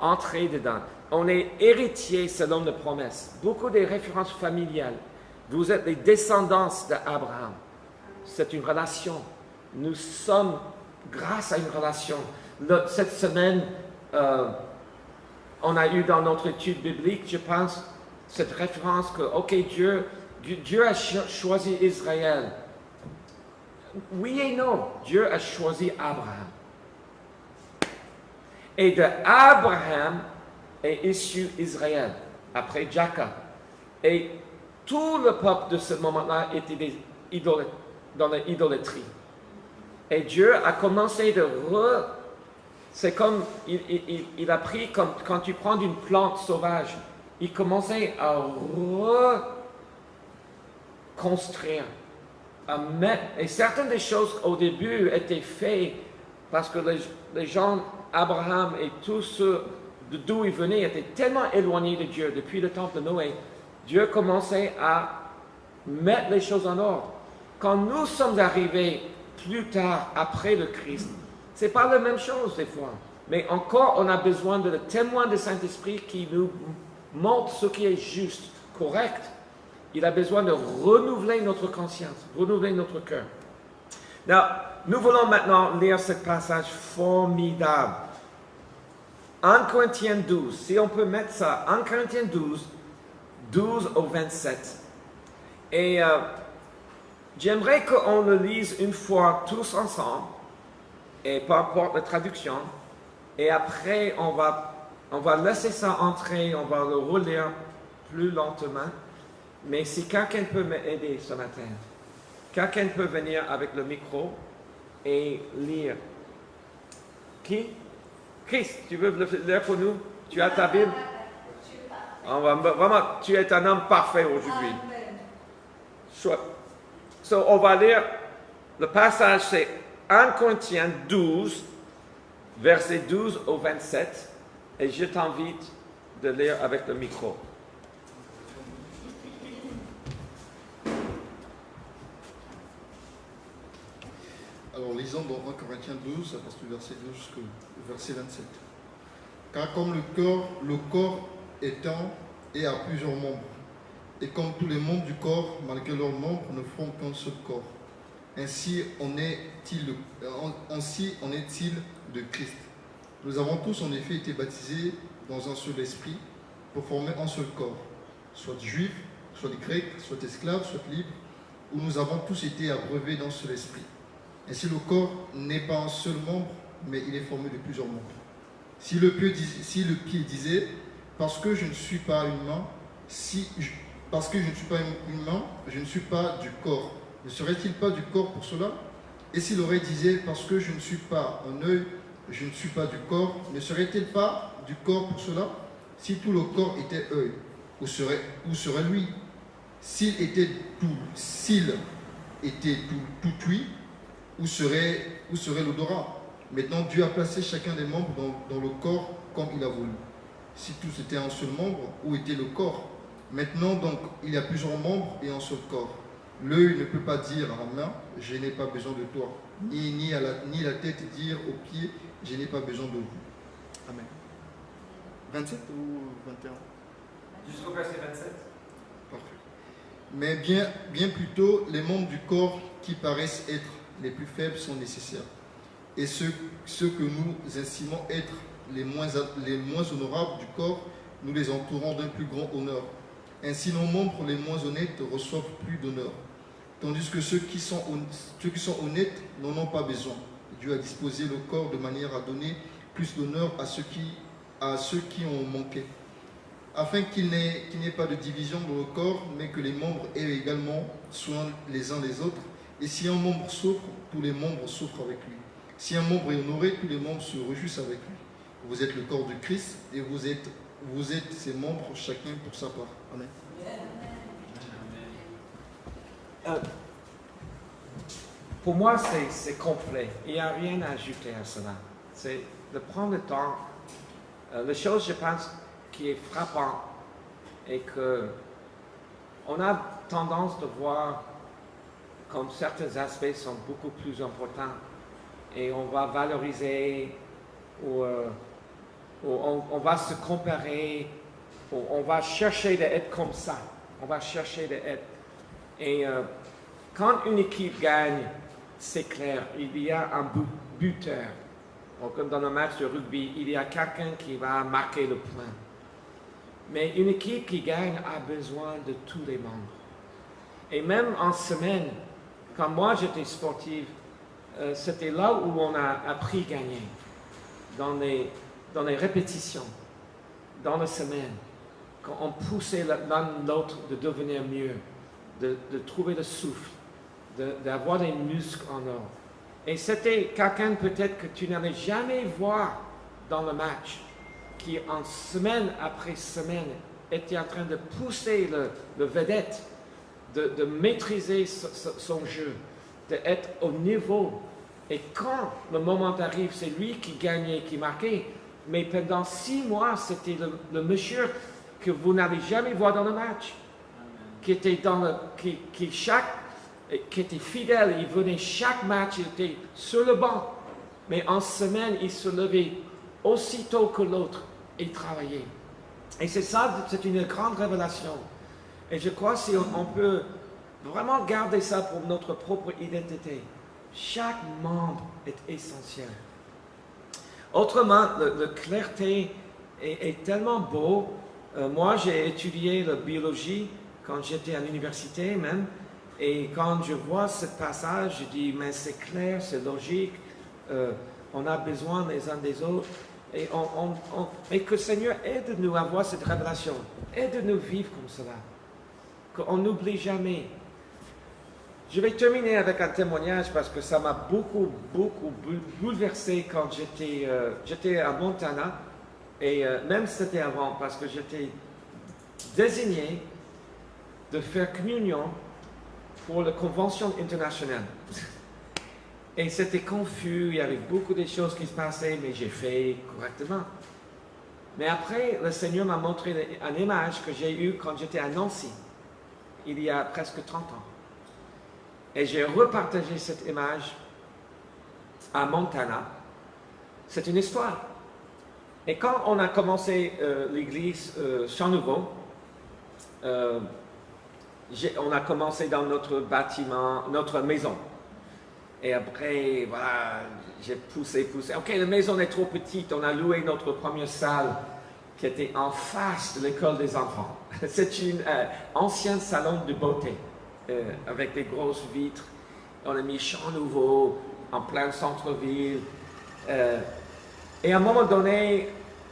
entrer dedans. On est héritier selon la promesse. Beaucoup des références familiales. Vous êtes les descendants d'Abraham. C'est une relation. Nous sommes grâce à une relation. Cette semaine, on a eu dans notre étude biblique, je pense, cette référence que, ok, Dieu a choisi Israël. Oui et non. Dieu a choisi Abraham. Et de Abraham est issu Israël, après Jacob. Et tout le peuple de ce moment-là était dans l'idolâtrie. Et Dieu a commencé c'est comme, il a pris, comme quand tu prends une plante sauvage, il commençait à reconstruire, à mettre, et certaines des choses au début étaient faites parce que les gens, Abraham et tous ceux d'où ils venaient étaient tellement éloignés de Dieu depuis le temps de Noé. Dieu commençait à mettre les choses en ordre. Quand nous sommes arrivés plus tard, après le Christ, c'est pas la même chose des fois. Mais encore, on a besoin de le témoin du Saint-Esprit qui nous montre ce qui est juste, correct. Il a besoin de renouveler notre conscience, renouveler notre cœur. Nous voulons maintenant lire ce passage formidable. 1 Corinthiens 12, si on peut mettre ça, 1 Corinthiens 12, 12 au 27. Et j'aimerais qu'on le lise une fois tous ensemble, et peu importe la traduction, et après on va laisser ça entrer, on va le relire plus lentement. Mais si quelqu'un peut m'aider ce matin, quelqu'un peut venir avec le micro et lire. Qui? Chris, tu veux le lire pour nous? Tu as ta Bible? Vraiment, tu es un homme parfait aujourd'hui. So, on va lire, le passage c'est 1 Corinthiens 12, versets 12 au 27, et je t'invite de lire avec le micro. Alors lisons dans 1 Corinthiens 12, à partir du verset 12 jusqu'au verset 27. Car comme le corps est un et a plusieurs membres, et comme tous les membres du corps, malgré leurs membres, ne forment qu'un seul corps. Ainsi en est-il de Christ. Nous avons tous en effet été baptisés dans un seul esprit pour former un seul corps, soit juifs, soit grecs, soit esclaves, soit libres, où nous avons tous été abreuvés d'un seul esprit. Ainsi le corps n'est pas un seul membre, mais il est formé de plusieurs membres. Si le pied disait, parce que je ne suis pas une main, je ne suis pas du corps, ne serait-il pas du corps pour cela? Et si l'oreille disait, parce que je ne suis pas un œil, je ne suis pas du corps, ne serait-il pas du corps pour cela? Si tout le corps était œil, où serait lui? S'il était tout oui, où serait l'odorat? Maintenant, Dieu a placé chacun des membres dans le corps comme il a voulu. Si tous étaient un seul membre, où était le corps? Maintenant, donc, il y a plusieurs membres et un seul corps. L'œil ne peut pas dire à la main, je n'ai pas besoin de toi. Ni la tête dire aux pieds, je n'ai pas besoin de vous. Amen. 27 ou 21? Jusqu'au verset 27. Parfait. Mais bien plutôt, les membres du corps qui paraissent être les plus faibles sont nécessaires. Et ceux que nous estimons être les moins honorables du corps, nous les entourons d'un plus grand honneur. Ainsi, nos membres les moins honnêtes reçoivent plus d'honneur, tandis que ceux qui sont honnêtes n'en ont pas besoin. Dieu a disposé le corps de manière à donner plus d'honneur à ceux qui ont manqué, afin qu'il n'y ait pas de division dans le corps, mais que les membres aient également soin les uns les autres. Et si un membre souffre, tous les membres souffrent avec lui. Si un membre est honoré, tous les membres se réjouissent avec lui. Vous êtes le corps de Christ et vous êtes ses membres, chacun pour sa part. Amen. Pour moi, c'est complet. Il n'y a rien à ajouter à cela. C'est de prendre le temps. La chose, je pense, qui est frappante est que on a tendance de voir comme certains aspects sont beaucoup plus importants et on va valoriser ou on va se comparer ou on va chercher d'être comme ça. On va chercher d'être. Et quand une équipe gagne, c'est clair, il y a un buteur. Comme dans le match de rugby, il y a quelqu'un qui va marquer le point. Mais une équipe qui gagne a besoin de tous les membres. Et même en semaine, quand moi j'étais sportif, c'était là où on a appris à gagner. Dans les répétitions, dans la semaine, quand on poussait l'un l'autre de devenir mieux, de trouver le souffle, d'avoir des muscles en or. Et c'était quelqu'un peut-être que tu n'allais jamais voir dans le match, qui en semaine après semaine était en train de pousser le vedette, de maîtriser son jeu, d'être au niveau. Et quand le moment arrive, c'est lui qui gagnait, qui marquait. Mais pendant 6 mois, c'était le monsieur que vous n'allez jamais voir dans le match, qui était qui était fidèle, il venait chaque match, il était sur le banc. Mais en semaine, il se levait aussitôt que l'autre est travaillé. Et c'est ça, c'est une grande révélation. Et je crois si on peut vraiment garder ça pour notre propre identité. Chaque membre est essentiel. Autrement, la clarté est tellement beau. Moi, j'ai étudié la biologie quand j'étais à l'université même. Et quand je vois ce passage, je dis, mais c'est clair, c'est logique. On a besoin les uns des autres. Et que le Seigneur aide-nous à avoir cette révélation. Aide-nous à vivre comme cela. Qu'on n'oublie jamais. Je vais terminer avec un témoignage parce que ça m'a beaucoup bouleversé quand j'étais à Montana. Et même c'était avant parce que j'étais désigné de faire communion pour la convention internationale. Et c'était confus, il y avait beaucoup de choses qui se passaient, mais j'ai fait correctement. Mais après, le Seigneur m'a montré une image que j'ai eue quand j'étais à Nancy, il y a presque 30 ans. Et j'ai repartagé cette image à Montana. C'est une histoire. Et quand on a commencé l'église Champ Nouveau, on a commencé dans notre bâtiment, notre maison. Et après, voilà, j'ai poussé. Ok, la maison est trop petite. On a loué notre première salle qui était en face de l'école des enfants. C'est un ancien salon de beauté avec des grosses vitres. On a mis Champ Nouveau en plein centre-ville. Et à un moment donné,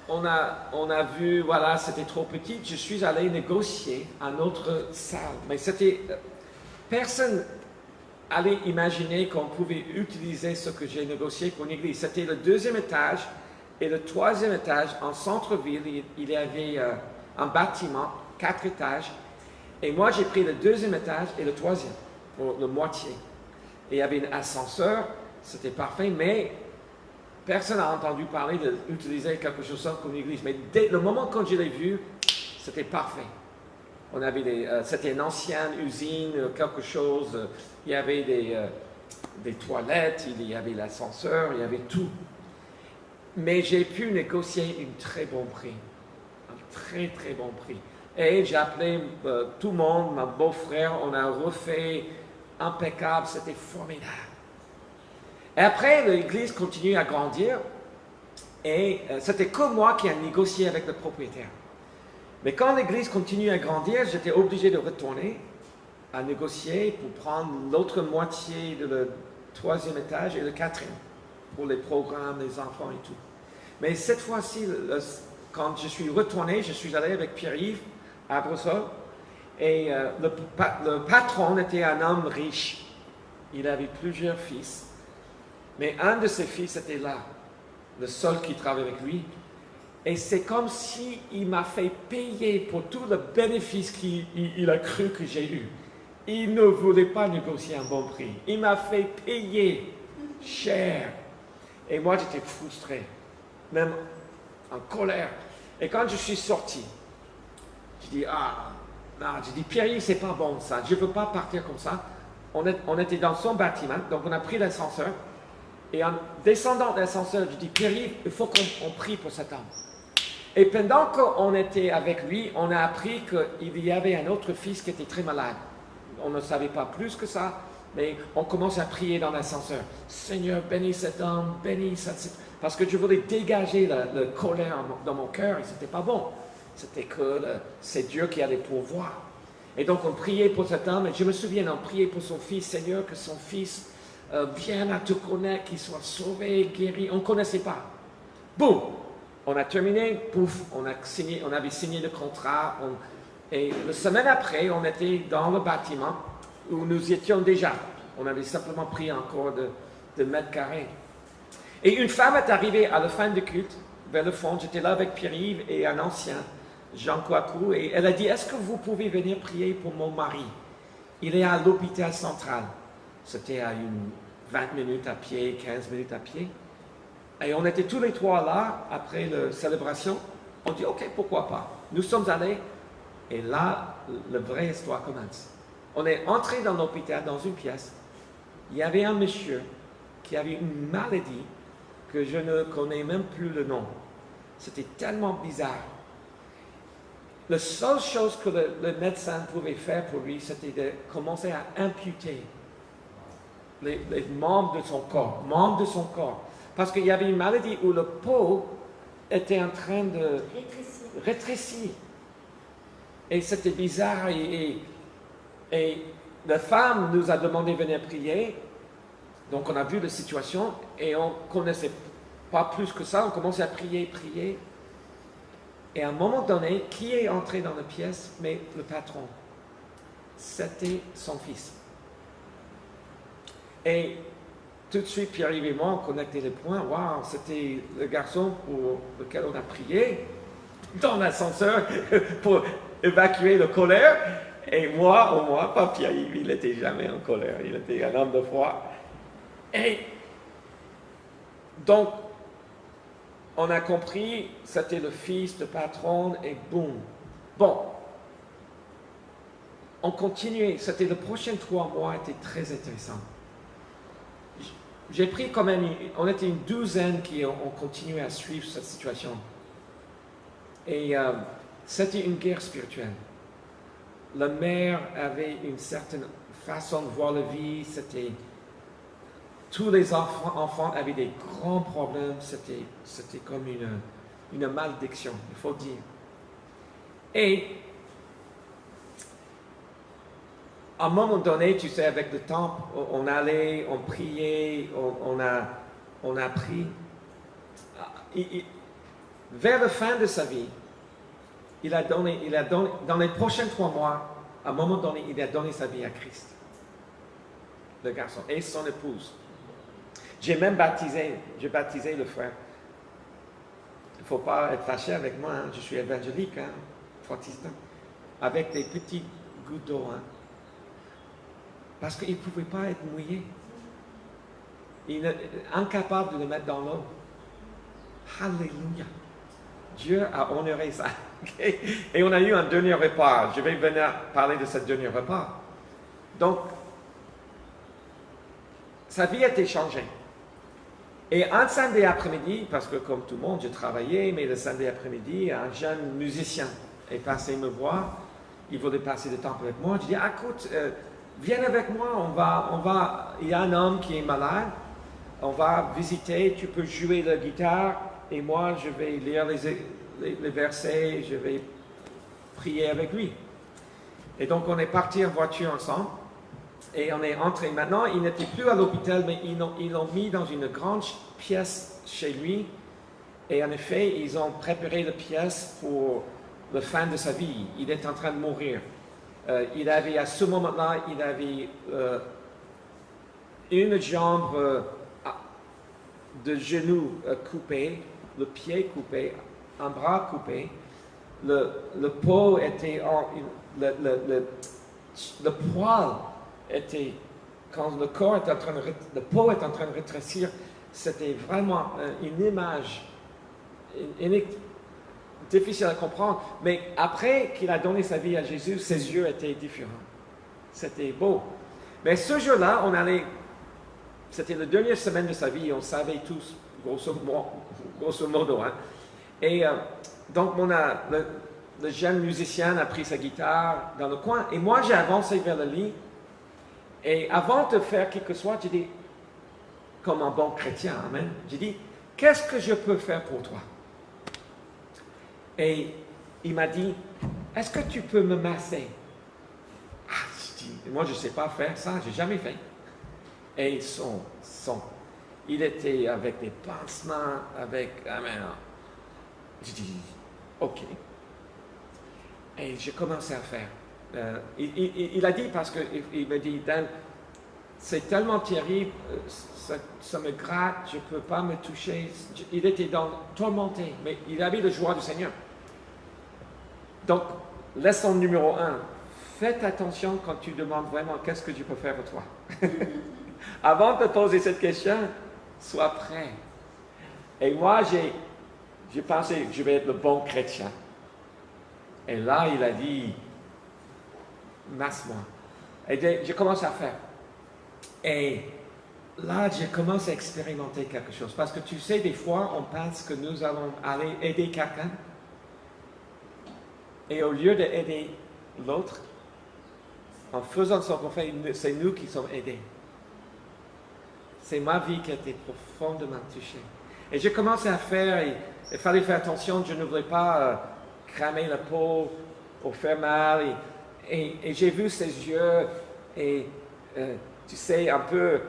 on a vu, voilà, c'était trop petit. Je suis allé négocier à notre salle. Mais c'était... personne allait imaginer qu'on pouvait utiliser ce que j'ai négocié pour une église. C'était le 2e étage et le 3e étage en centre-ville. Il y avait un bâtiment, 4 étages. Et moi, j'ai pris le 2e étage et le 3e, pour la moitié. Et il y avait un ascenseur, c'était parfait, mais personne n'a entendu parler d'utiliser quelque chose comme une église. Mais dès le moment quand je l'ai vu, c'était parfait. On avait c'était une ancienne usine, quelque chose. Il y avait des toilettes, il y avait l'ascenseur, il y avait tout. Mais j'ai pu négocier un très bon prix. Un très, très bon prix. Et j'ai appelé tout le monde, mon beau-frère, on a refait impeccable, c'était formidable. Et après, l'église continue à grandir. Et c'était que moi qui ai négocié avec le propriétaire. Mais quand l'église continue à grandir, j'étais obligé de retourner à négocier pour prendre l'autre moitié de le 3e étage et le 4e pour les programmes, les enfants et tout. Mais cette fois-ci, quand je suis retourné, je suis allé avec Pierre-Yves à Bruxelles et le patron était un homme riche. Il avait plusieurs fils, mais un de ses fils était là, le seul qui travaillait avec lui. Et c'est comme s'il m'a fait payer pour tout le bénéfice qu'il a cru que j'ai eu. Il ne voulait pas négocier un bon prix. Il m'a fait payer cher. Et moi, j'étais frustré, même en colère. Et quand je suis sorti, je dis, Pierre, c'est pas bon ça. Je ne veux pas partir comme ça. On était dans son bâtiment, donc on a pris l'ascenseur. Et en descendant de l'ascenseur, je dis, Pierre, il faut qu'on prie pour cet homme. Et pendant qu'on était avec lui, on a appris qu'il y avait un autre fils qui était très malade. On ne savait pas plus que ça, mais on commence à prier dans l'ascenseur. Seigneur, bénis cet homme, bénis cet... Parce que je voulais dégager la colère dans mon cœur et ce n'était pas bon. C'était que c'est Dieu qui allait pourvoir. Et donc on priait pour cet homme et je me souviens, on priait pour son fils. Seigneur, que son fils vienne à te connaître, qu'il soit sauvé, guéri. On ne connaissait pas. Boum! On a terminé, pouf, on avait signé le contrat. Et la semaine après, on était dans le bâtiment où nous étions déjà. On avait simplement pris encore de mètres carrés. Et une femme est arrivée à la fin du culte, vers le fond. J'étais là avec Pierre-Yves et un ancien, Jean Coicou, et elle a dit, est-ce que vous pouvez venir prier pour mon mari? Il est à l'hôpital central. C'était à 20 minutes à pied, 15 minutes à pied. Et on était tous les trois là, après la célébration. On dit, ok, pourquoi pas. Nous sommes allés, et là, la vraie histoire commence. On est entré dans l'hôpital, dans une pièce. Il y avait un monsieur qui avait une maladie que je ne connais même plus le nom. C'était tellement bizarre. La seule chose que le médecin pouvait faire pour lui, c'était de commencer à amputer les membres de son corps. Parce qu'il y avait une maladie où le peau était en train de rétrécir. Et c'était bizarre. Et la femme nous a demandé de venir prier. Donc on a vu la situation et on ne connaissait pas plus que ça. On commençait à prier. Et à un moment donné, qui est entré dans la pièce? Mais le patron. C'était son fils. Et tout de suite, Pierre-Yves et moi, on connectait les points. Waouh, c'était le garçon pour lequel on a prié dans l'ascenseur pour évacuer la colère. Et moi, au moins, pas Pierre-Yves, il n'était jamais en colère. Il était un homme de foi. Et donc, on a compris, c'était le fils de patron et boum. Bon, on continuait. C'était les prochains 3 mois étaient très intéressants. J'ai pris quand même, on était une douzaine qui ont continué à suivre cette situation. Et c'était une guerre spirituelle. La mère avait une certaine façon de voir la vie. Tous les enfants avaient des grands problèmes. C'était comme une malédiction, il faut dire. Et à un moment donné, tu sais, avec le temps, on allait, on priait, on a pris. Vers la fin de sa vie, il a donné, dans les prochains 3 mois, à un moment donné, il a donné sa vie à Christ. Le garçon et son épouse. J'ai baptisé le frère. Il ne faut pas être fâché avec moi, hein. Je suis évangélique, hein, protestant, avec des petites gouttes d'eau. Hein. Parce qu'il ne pouvait pas être mouillé. Il est incapable de le mettre dans l'eau. Alléluia. Dieu a honoré ça. Okay? Et on a eu un dernier repas. Je vais venir parler de ce dernier repas. Donc, sa vie a été changée. Et un samedi après-midi, parce que comme tout le monde, je travaillais, mais le samedi après-midi, un jeune musicien est passé me voir. Il voulait passer du temps avec moi. Je dis, écoute, viens avec moi, il y a un homme qui est malade, on va visiter, tu peux jouer la guitare, et moi je vais lire les versets, je vais prier avec lui. Et donc on est parti en voiture ensemble, et on est entré. Maintenant, il n'était plus à l'hôpital, mais ils l'ont mis dans une grande pièce chez lui, et en effet, ils ont préparé la pièce pour la fin de sa vie. Il est en train de mourir. Il avait, à ce moment-là, il avait une jambe de genou coupée, le pied coupé, un bras coupé. Le peau était le poil était, quand le corps est en train de, le peau est en train de rétrécir, c'était vraiment une image difficile à comprendre, mais après qu'il a donné sa vie à Jésus, ses yeux étaient différents. C'était beau. Mais ce jour-là, c'était la dernière semaine de sa vie, on savait tous, grosso modo. Hein. Et donc, le jeune musicien a pris sa guitare dans le coin, et moi, j'ai avancé vers le lit, et avant de faire quelque chose, j'ai dit, comme un bon chrétien, amen, j'ai dit, qu'est-ce que je peux faire pour toi? Et il m'a dit, est-ce que tu peux me masser? Ah, je dis, moi je ne sais pas faire ça, je n'ai jamais fait. Et il était avec des pansements, je dis, ok. Et j'ai commencé à faire. Il a dit, parce qu'il me dit, Dan, c'est tellement terrible, ça me gratte, je ne peux pas me toucher. Il était tourmenté, mais il avait la joie du Seigneur. Donc, leçon numéro 1, faites attention quand tu demandes vraiment qu'est-ce que je peux faire pour toi. Avant de poser cette question, sois prêt. Et moi, j'ai pensé, je vais être le bon chrétien. Et là, il a dit, masse-moi. Et j'ai commencé à faire. Et là, je commence à expérimenter quelque chose. Parce que tu sais, des fois, on pense que nous allons aller aider quelqu'un. Et au lieu d'aider l'autre, en faisant ce qu'on fait, c'est nous qui sommes aidés. C'est ma vie qui a été profondément touchée. Et j'ai commencé à faire, et il fallait faire attention, je ne voulais pas cramer la peau ou faire mal. Et j'ai vu ses yeux, et tu sais, un peu,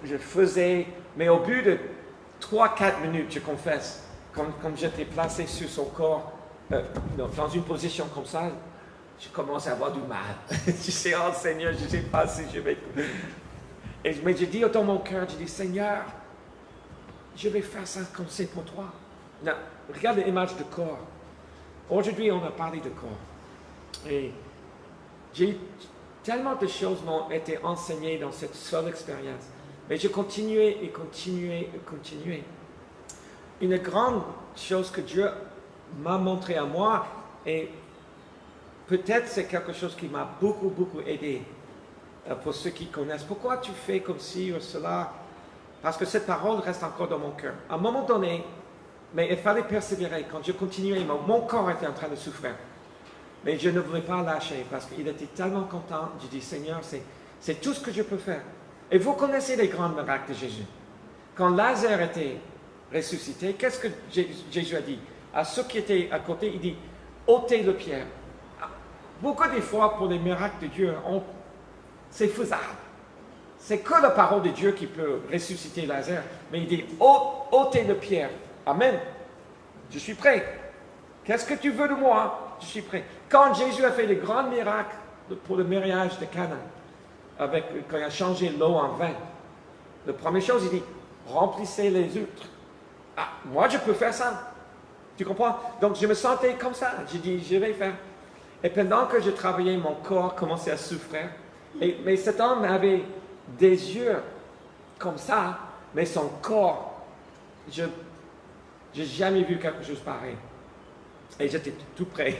je faisais, mais au bout de 3-4 minutes, je confesse, comme j'étais placé sur son corps, dans une position comme ça, je commence à avoir du mal. Je sais, oh Seigneur, je ne sais pas si je vais... Mais je dis dans mon cœur, je dis, Seigneur, je vais faire ça comme c'est pour toi. Non, regarde l'image de corps. Aujourd'hui, on a parlé de corps. Et tellement de choses m'ont été enseignées dans cette seule expérience. Mais je continuais et continuais et continuais. Une grande chose que Dieu m'a montré à moi, et peut-être c'est quelque chose qui m'a beaucoup, beaucoup aidé pour ceux qui connaissent. Pourquoi tu fais comme ci ou cela? Parce que cette parole reste encore dans mon cœur. À un moment donné, mais il fallait persévérer. Quand je continuais, mon corps était en train de souffrir. Mais je ne voulais pas lâcher parce qu'il était tellement content. Je dis, Seigneur, c'est tout ce que je peux faire. Et vous connaissez les grands miracles de Jésus. Quand Lazare était ressuscité, qu'est-ce que Jésus a dit? À ceux qui étaient à côté, il dit, ôtez le pierre. Beaucoup de fois, pour les miracles de Dieu, c'est faisable. C'est que la parole de Dieu qui peut ressusciter Lazare. Mais il dit, ôtez le pierre. Amen. Je suis prêt. Qu'est-ce que tu veux de moi? Je suis prêt. Quand Jésus a fait les grands miracles pour le mariage de Cana, quand il a changé l'eau en vin, la première chose, il dit, remplissez les huîtres. Ah, moi, je peux faire ça. Tu comprends? Donc, je me sentais comme ça. J'ai dit, je vais faire. Et pendant que je travaillais, mon corps commençait à souffrir. Mais cet homme avait des yeux comme ça, mais son corps, je n'ai jamais vu quelque chose pareil. Et j'étais tout prêt.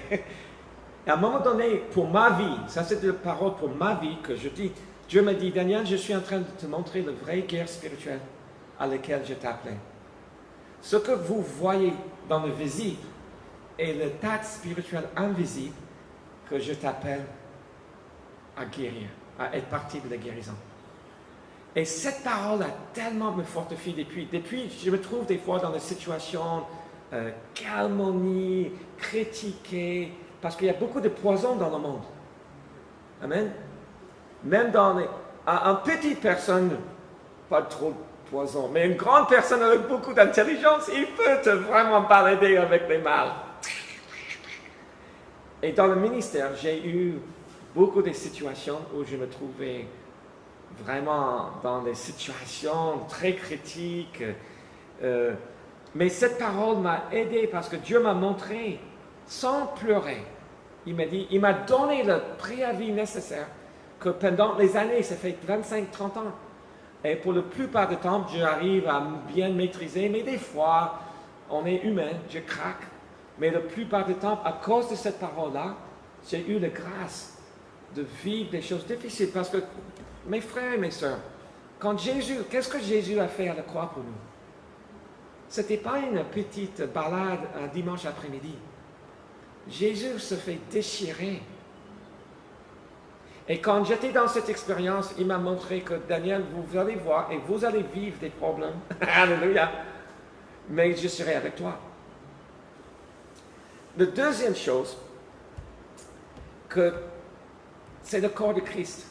Et à un moment donné, pour ma vie, ça c'est la parole pour ma vie que je dis, Dieu m'a dit, Daniel, je suis en train de te montrer la vraie guerre spirituelle à laquelle je t'appelais. Ce que vous voyez dans le visible est l'état spirituel invisible que je t'appelle à guérir, à être partie de la guérison. Et cette parole a tellement me fortifié depuis, je me trouve des fois dans des situations calmonie, critiquées, parce qu'il y a beaucoup de poison dans le monde. Amen. Même dans une petite personne, pas trop de poison, mais une grande personne avec beaucoup d'intelligence, il peut te vraiment balader avec les mal. Et dans le ministère, j'ai eu beaucoup de situations où je me trouvais vraiment dans des situations très critiques. Mais cette parole m'a aidé parce que Dieu m'a montré, sans pleurer, il m'a dit, il m'a donné le préavis nécessaire que pendant les années, ça fait 25-30 ans, et pour la plupart du temps, j'arrive à bien maîtriser, mais des fois, on est humain, je craque. Mais la plupart du temps, à cause de cette parole-là, j'ai eu la grâce de vivre des choses difficiles. Parce que, mes frères et mes sœurs, qu'est-ce que Jésus a fait à la croix pour nous? Ce n'était pas une petite balade un dimanche après-midi. Jésus se fait déchirer. Et quand j'étais dans cette expérience, il m'a montré que Daniel, vous allez voir et vous allez vivre des problèmes. Alléluia. Mais je serai avec toi. La deuxième chose, c'est le corps de Christ.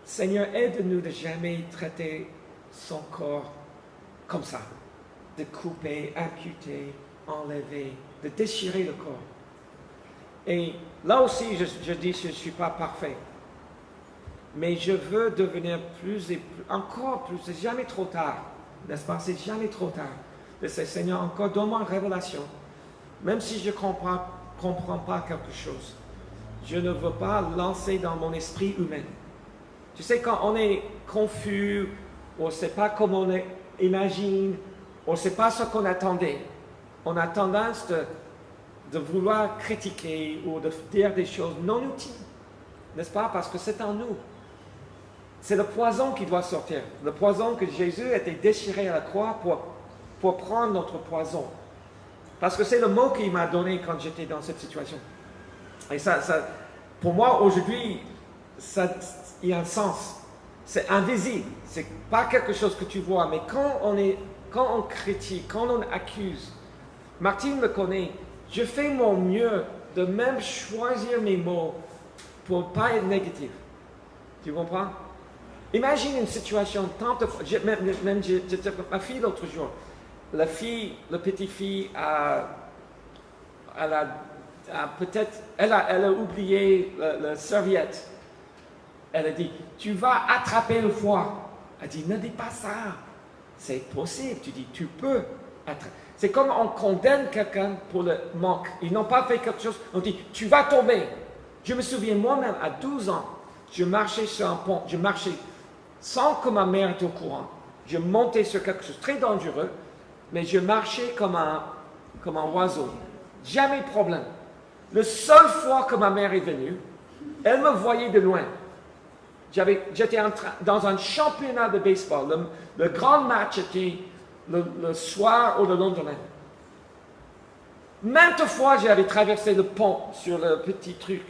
Seigneur, aide-nous de jamais traiter son corps comme ça, de couper, amputer, enlever, de déchirer le corps. Et là aussi, je dis que je ne suis pas parfait. Mais je veux devenir plus et plus, encore plus, c'est jamais trop tard, n'est-ce pas? C'est jamais trop tard. De dire, Seigneur, encore donne-moi une révélation. Même si je ne comprends pas quelque chose, je ne veux pas lancer dans mon esprit humain. Tu sais, quand on est confus, on ne sait pas comment on imagine, on ne sait pas ce qu'on attendait, on a tendance de vouloir critiquer ou de dire des choses non utiles, n'est-ce pas? Parce que c'est en nous. c'est le poison qui doit sortir. Le poison que Jésus était déchiré à la croix pour prendre notre poison. Parce que c'est le mot qu'il m'a donné quand j'étais dans cette situation. Et ça pour moi, aujourd'hui, il y a un sens. C'est invisible. C'est pas quelque chose que tu vois. Mais quand on critique, quand on accuse, Martine me connaît, je fais mon mieux de même choisir mes mots pour ne pas être négatif. Tu comprends? Imagine une situation tant de fois. Ma fille l'autre jour, la petite fille elle a oublié la serviette. Elle a dit, tu vas attraper le froid. Elle a dit, ne dis pas ça. C'est possible. Tu dis, tu peux attraper. C'est comme on condamne quelqu'un pour le manque. Ils n'ont pas fait quelque chose. On dit, tu vas tomber. Je me souviens moi-même, à 12 ans, je marchais sur un pont. Je marchais sans que ma mère était au courant. Je montais sur quelque chose de très dangereux, mais je marchais comme un oiseau. Jamais de problème. La seule fois que ma mère est venue, elle me voyait de loin. J'étais dans un championnat de baseball. Le grand match était le soir ou le lendemain. Maintes fois, j'avais traversé le pont sur le petit truc.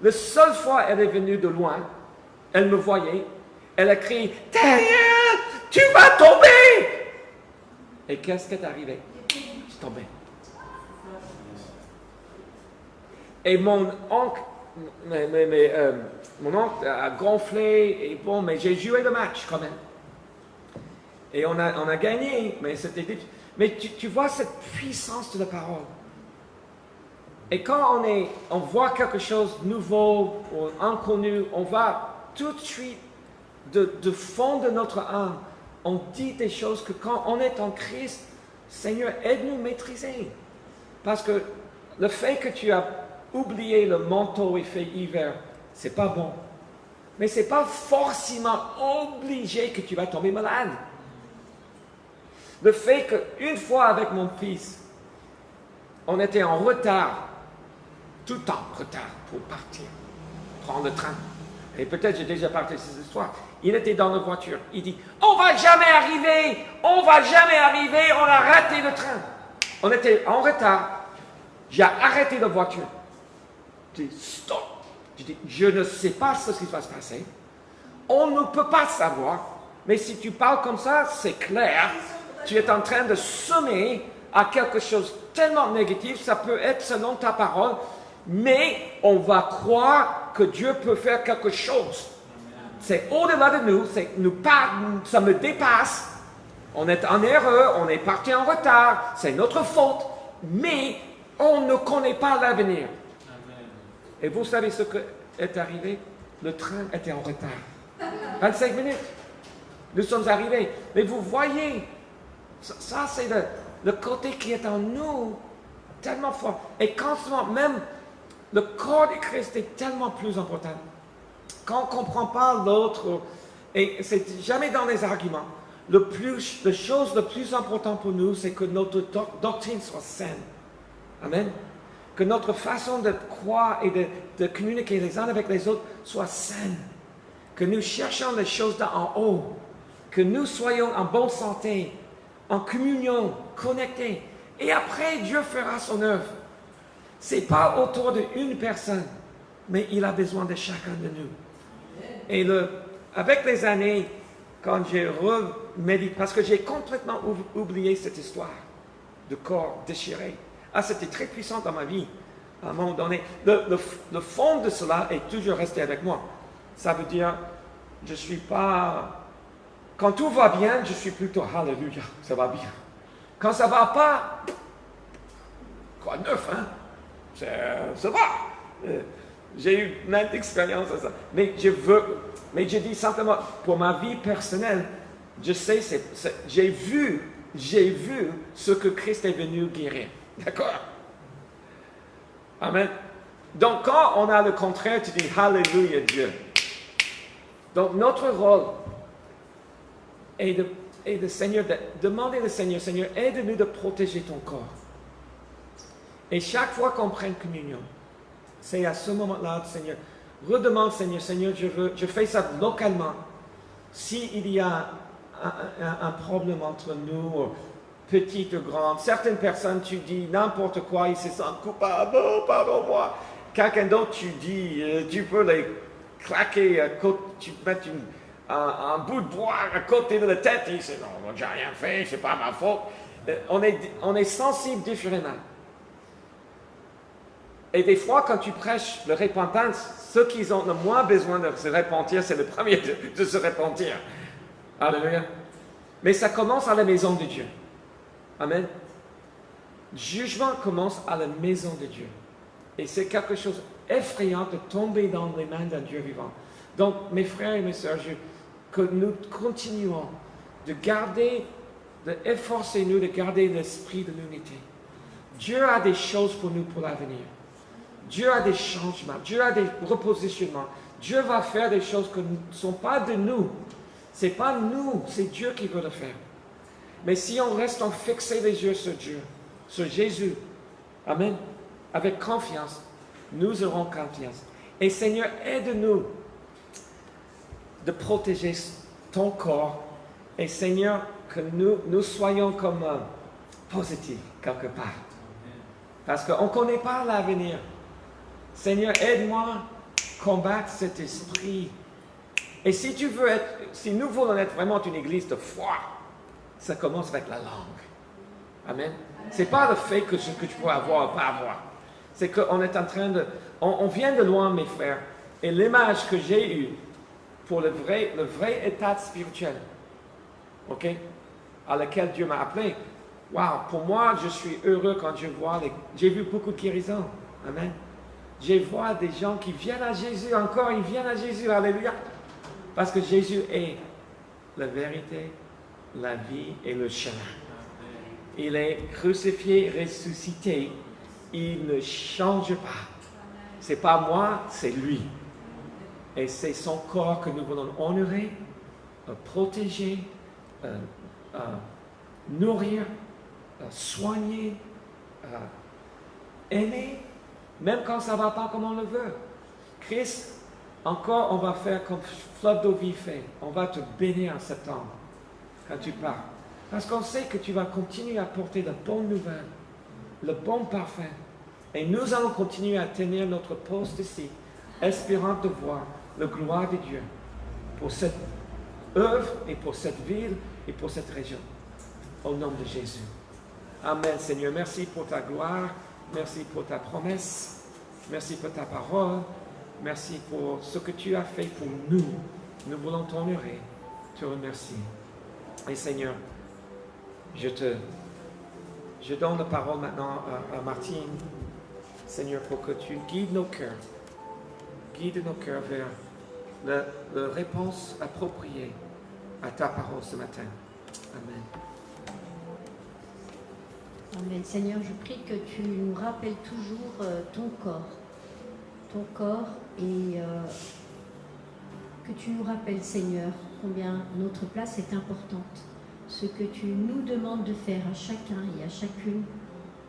La seule fois, elle est venue de loin. Elle me voyait. Elle a crié, « Daniel, tu vas tomber !» Et qu'est-ce qui est arrivé? Je suis tombé. Et mon oncle a gonflé, et bon, mais j'ai joué le match quand même. Et on a gagné, mais c'était difficile. Mais tu vois cette puissance de la parole. Et quand on voit quelque chose de nouveau ou inconnu, on va tout de suite, de fond de notre âme, on dit des choses que quand on est en Christ, Seigneur, aide-nous à maîtriser. Parce que le fait que tu as oublié le manteau et fait hiver, c'est pas bon. Mais c'est pas forcément obligé que tu vas tomber malade. Le fait qu'une fois avec mon fils, on était en retard, tout le temps retard pour partir, prendre le train. Et peut-être j'ai déjà parlé de cette histoire. Il était dans la voiture. Il dit, on va jamais arriver, on a raté le train. On était en retard. J'ai arrêté la voiture. Je dis, stop. Je dis, je ne sais pas ce qui va se passer. On ne peut pas savoir. Mais si tu parles comme ça, c'est clair. Tu es en train de semer à quelque chose de tellement négatif. Ça peut être selon ta parole. Mais on va croire que Dieu peut faire quelque chose. C'est au-delà de nous. Ça me dépasse. On est en erreur. On est parti en retard. C'est notre faute. Mais on ne connaît pas l'avenir. Et vous savez ce qui est arrivé? Le train était en retard. 25 minutes. Nous sommes arrivés. Mais vous voyez, ça c'est le côté qui est en nous tellement fort. Et constamment, même le corps de Christ est tellement plus important. Quand on ne comprend pas l'autre, et c'est jamais dans les arguments, la chose la plus importante pour nous, c'est que notre doctrine soit saine. Amen. Que notre façon de croire et de communiquer les uns avec les autres soit saine. Que nous cherchions les choses d'en haut. Que nous soyons en bonne santé, en communion, connectés. Et après, Dieu fera son œuvre. Ce n'est pas autour d'une personne, mais il a besoin de chacun de nous. Et avec les années, quand j'ai remédité, parce que j'ai complètement oublié cette histoire de corps déchiré. C'était très puissant dans ma vie, à un moment donné. Le fond de cela est toujours resté avec moi. Ça veut dire, je ne suis pas... Quand tout va bien, je suis plutôt, alléluia, ça va bien. Quand ça ne va pas, quoi de neuf, hein? Ça va. J'ai eu plein d'expériences à ça. Mais je dis simplement, pour ma vie personnelle, je sais, j'ai vu ce que Christ est venu guérir. D'accord? Amen. Donc, quand on a le contraire, tu dis Alléluia Dieu. Donc, notre rôle est de Seigneur, de demander au Seigneur, Seigneur, aide-nous de protéger ton corps. Et chaque fois qu'on prend communion, c'est à ce moment-là, Seigneur, redemande, Seigneur, je fais ça localement. S'il y a un problème entre nous, petit ou grand, certaines personnes, tu dis n'importe quoi, ils se sentent coupables, oh, pardon-moi. Quelqu'un d'autre, tu dis, tu peux les claquer, tu peux mettre un bout de bois à côté de la tête, et c'est non, j'ai rien fait, c'est pas ma faute. On est sensible différemment. Et des fois, quand tu prêches le repentance, ceux qui ont le moins besoin de se repentir, c'est le premier de se repentir. Alléluia. Mais ça commence à la maison de Dieu. Amen. Le jugement commence à la maison de Dieu. Et c'est quelque chose d'effrayant de tomber dans les mains d'un Dieu vivant. Donc, mes frères et mes sœurs, que nous continuons de garder, d'efforcer-nous de garder l'esprit de l'unité. Dieu a des choses pour nous pour l'avenir. Dieu a des changements, Dieu a des repositionnements. Dieu va faire des choses qui ne sont pas de nous. Ce n'est pas nous, c'est Dieu qui veut le faire. Mais si on reste fixé les yeux sur Dieu, sur Jésus, amen, avec confiance, nous aurons confiance. Et Seigneur, aide-nous de protéger ton corps. Et Seigneur, que nous soyons comme positifs quelque part. Parce qu'on ne connaît pas l'avenir. Seigneur, aide-moi à combattre cet esprit. Et si nous voulons être vraiment une église de foi, ça commence avec la langue. Amen. Ce n'est pas le fait que ce que tu peux avoir ou pas avoir. C'est qu'on est en train de... On vient de loin, mes frères. Et l'image que j'ai eue pour le vrai état spirituel, ok, à laquelle Dieu m'a appelé, wow, pour moi, je suis heureux quand je vois... J'ai vu beaucoup de guérisons. Amen. Je vois des gens qui viennent à Jésus encore, ils viennent à Jésus, alléluia. Parce que Jésus est la vérité, la vie et le chemin. Il est crucifié, ressuscité. Il ne change pas. Ce n'est pas moi, c'est lui. Et c'est son corps que nous voulons honorer, protéger, nourrir, soigner, aimer, même quand ça ne va pas comme on le veut. Christ, encore, on va faire comme Fleuve d'eau vive fait. On va te bénir en septembre, quand tu pars. Parce qu'on sait que tu vas continuer à porter la bonne nouvelle, le bon parfum. Et nous allons continuer à tenir notre poste ici, espérant de voir la gloire de Dieu pour cette œuvre et pour cette ville et pour cette région. Au nom de Jésus. Amen, Seigneur. Merci pour ta gloire. Merci pour ta promesse. Merci pour ta parole. Merci pour ce que tu as fait pour nous. Nous voulons t'honorer, te remercier. Et Seigneur, je donne la parole maintenant à Martine. Seigneur, pour que tu guides nos cœurs. Guide nos cœurs vers la réponse appropriée à ta parole ce matin. Amen. Amen. Seigneur, je prie que tu nous rappelles toujours ton corps et que tu nous rappelles, Seigneur, combien notre place est importante. Ce que tu nous demandes de faire à chacun et à chacune,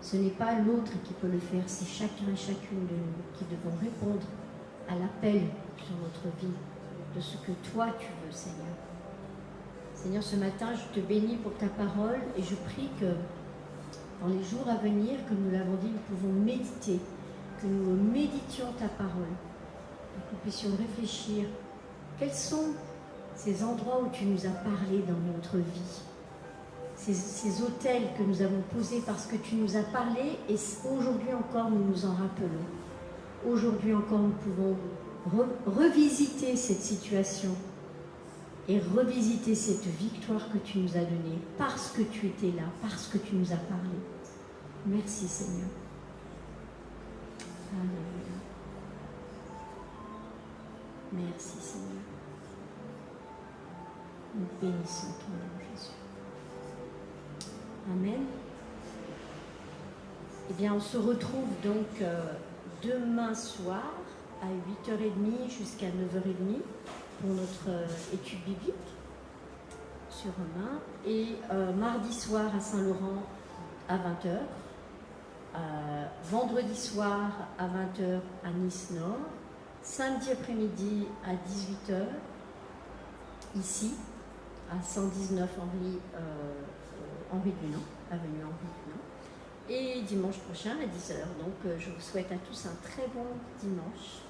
ce n'est pas l'autre qui peut le faire, c'est chacun et chacune de nous qui devons répondre à l'appel sur notre vie, de ce que toi tu veux, Seigneur. Seigneur, ce matin, je te bénis pour ta parole et je prie que dans les jours à venir, comme nous l'avons dit, nous pouvons méditer, que nous méditions ta parole, que nous puissions réfléchir. Quels sont ces endroits où tu nous as parlé dans notre vie, ces autels que nous avons posés parce que tu nous as parlé et aujourd'hui encore nous nous en rappelons. Aujourd'hui encore nous pouvons revisiter cette situation et revisiter cette victoire que tu nous as donnée parce que tu étais là, parce que tu nous as parlé. Merci Seigneur. Alléluia. Merci Seigneur. Nous bénissons ton nom Jésus. Amen. Eh bien, on se retrouve donc demain soir à 8h30 jusqu'à 9h30 pour notre étude biblique sur Romains et mardi soir à Saint-Laurent à 20h, vendredi soir à 20h à Nice Nord, samedi après-midi à 18h ici, à 119 Henri Dunant, avenue Henri Dunant, et dimanche prochain à 10h. Donc je vous souhaite à tous un très bon dimanche.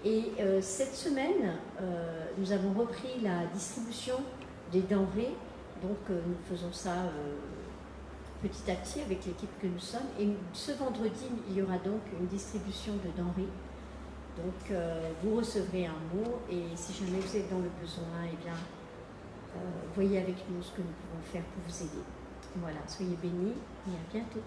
Et cette semaine, nous avons repris la distribution des denrées. Donc nous faisons ça petit à petit avec l'équipe que nous sommes. Et ce vendredi, il y aura donc une distribution de denrées. Donc vous recevrez un mot et si jamais vous êtes dans le besoin, eh bien, voyez avec nous ce que nous pouvons faire pour vous aider. Voilà, soyez bénis et à bientôt.